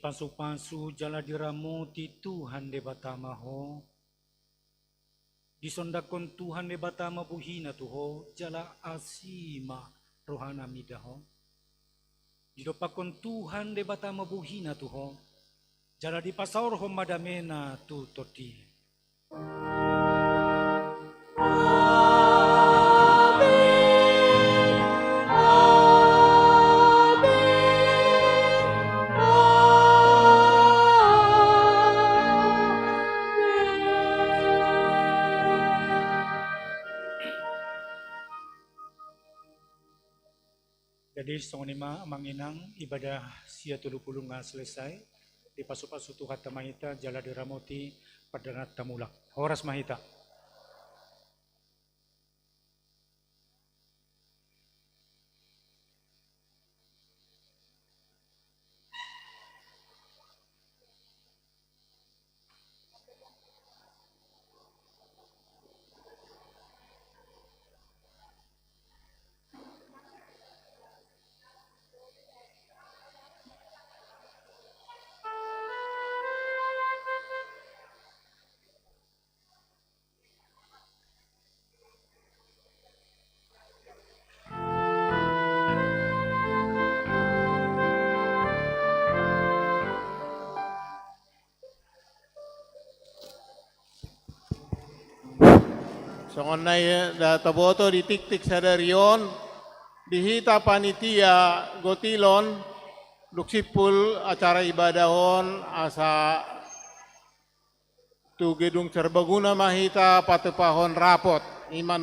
Speaker 1: Pasu-pasu jala diramu ti Tuhan de batama ho. Disondakon Tuhan de batama buhina tuho jala asima rohana midaho. Didopakon Tuhan de batama buhina tuho jala dipasaur ho madamena tu toti. Jadi songonima manginang ibadah sia tulupulung nga selesai di pasu-pasu tuhat tamahita jala diramoti padanat tamulak. Horas mahita.
Speaker 5: Songon na taboto di tiktik sa darion, dihita panitia gotilon, luksipul acara ibadahon asa tu gedung serbaguna mahita patepahon rapot. Iman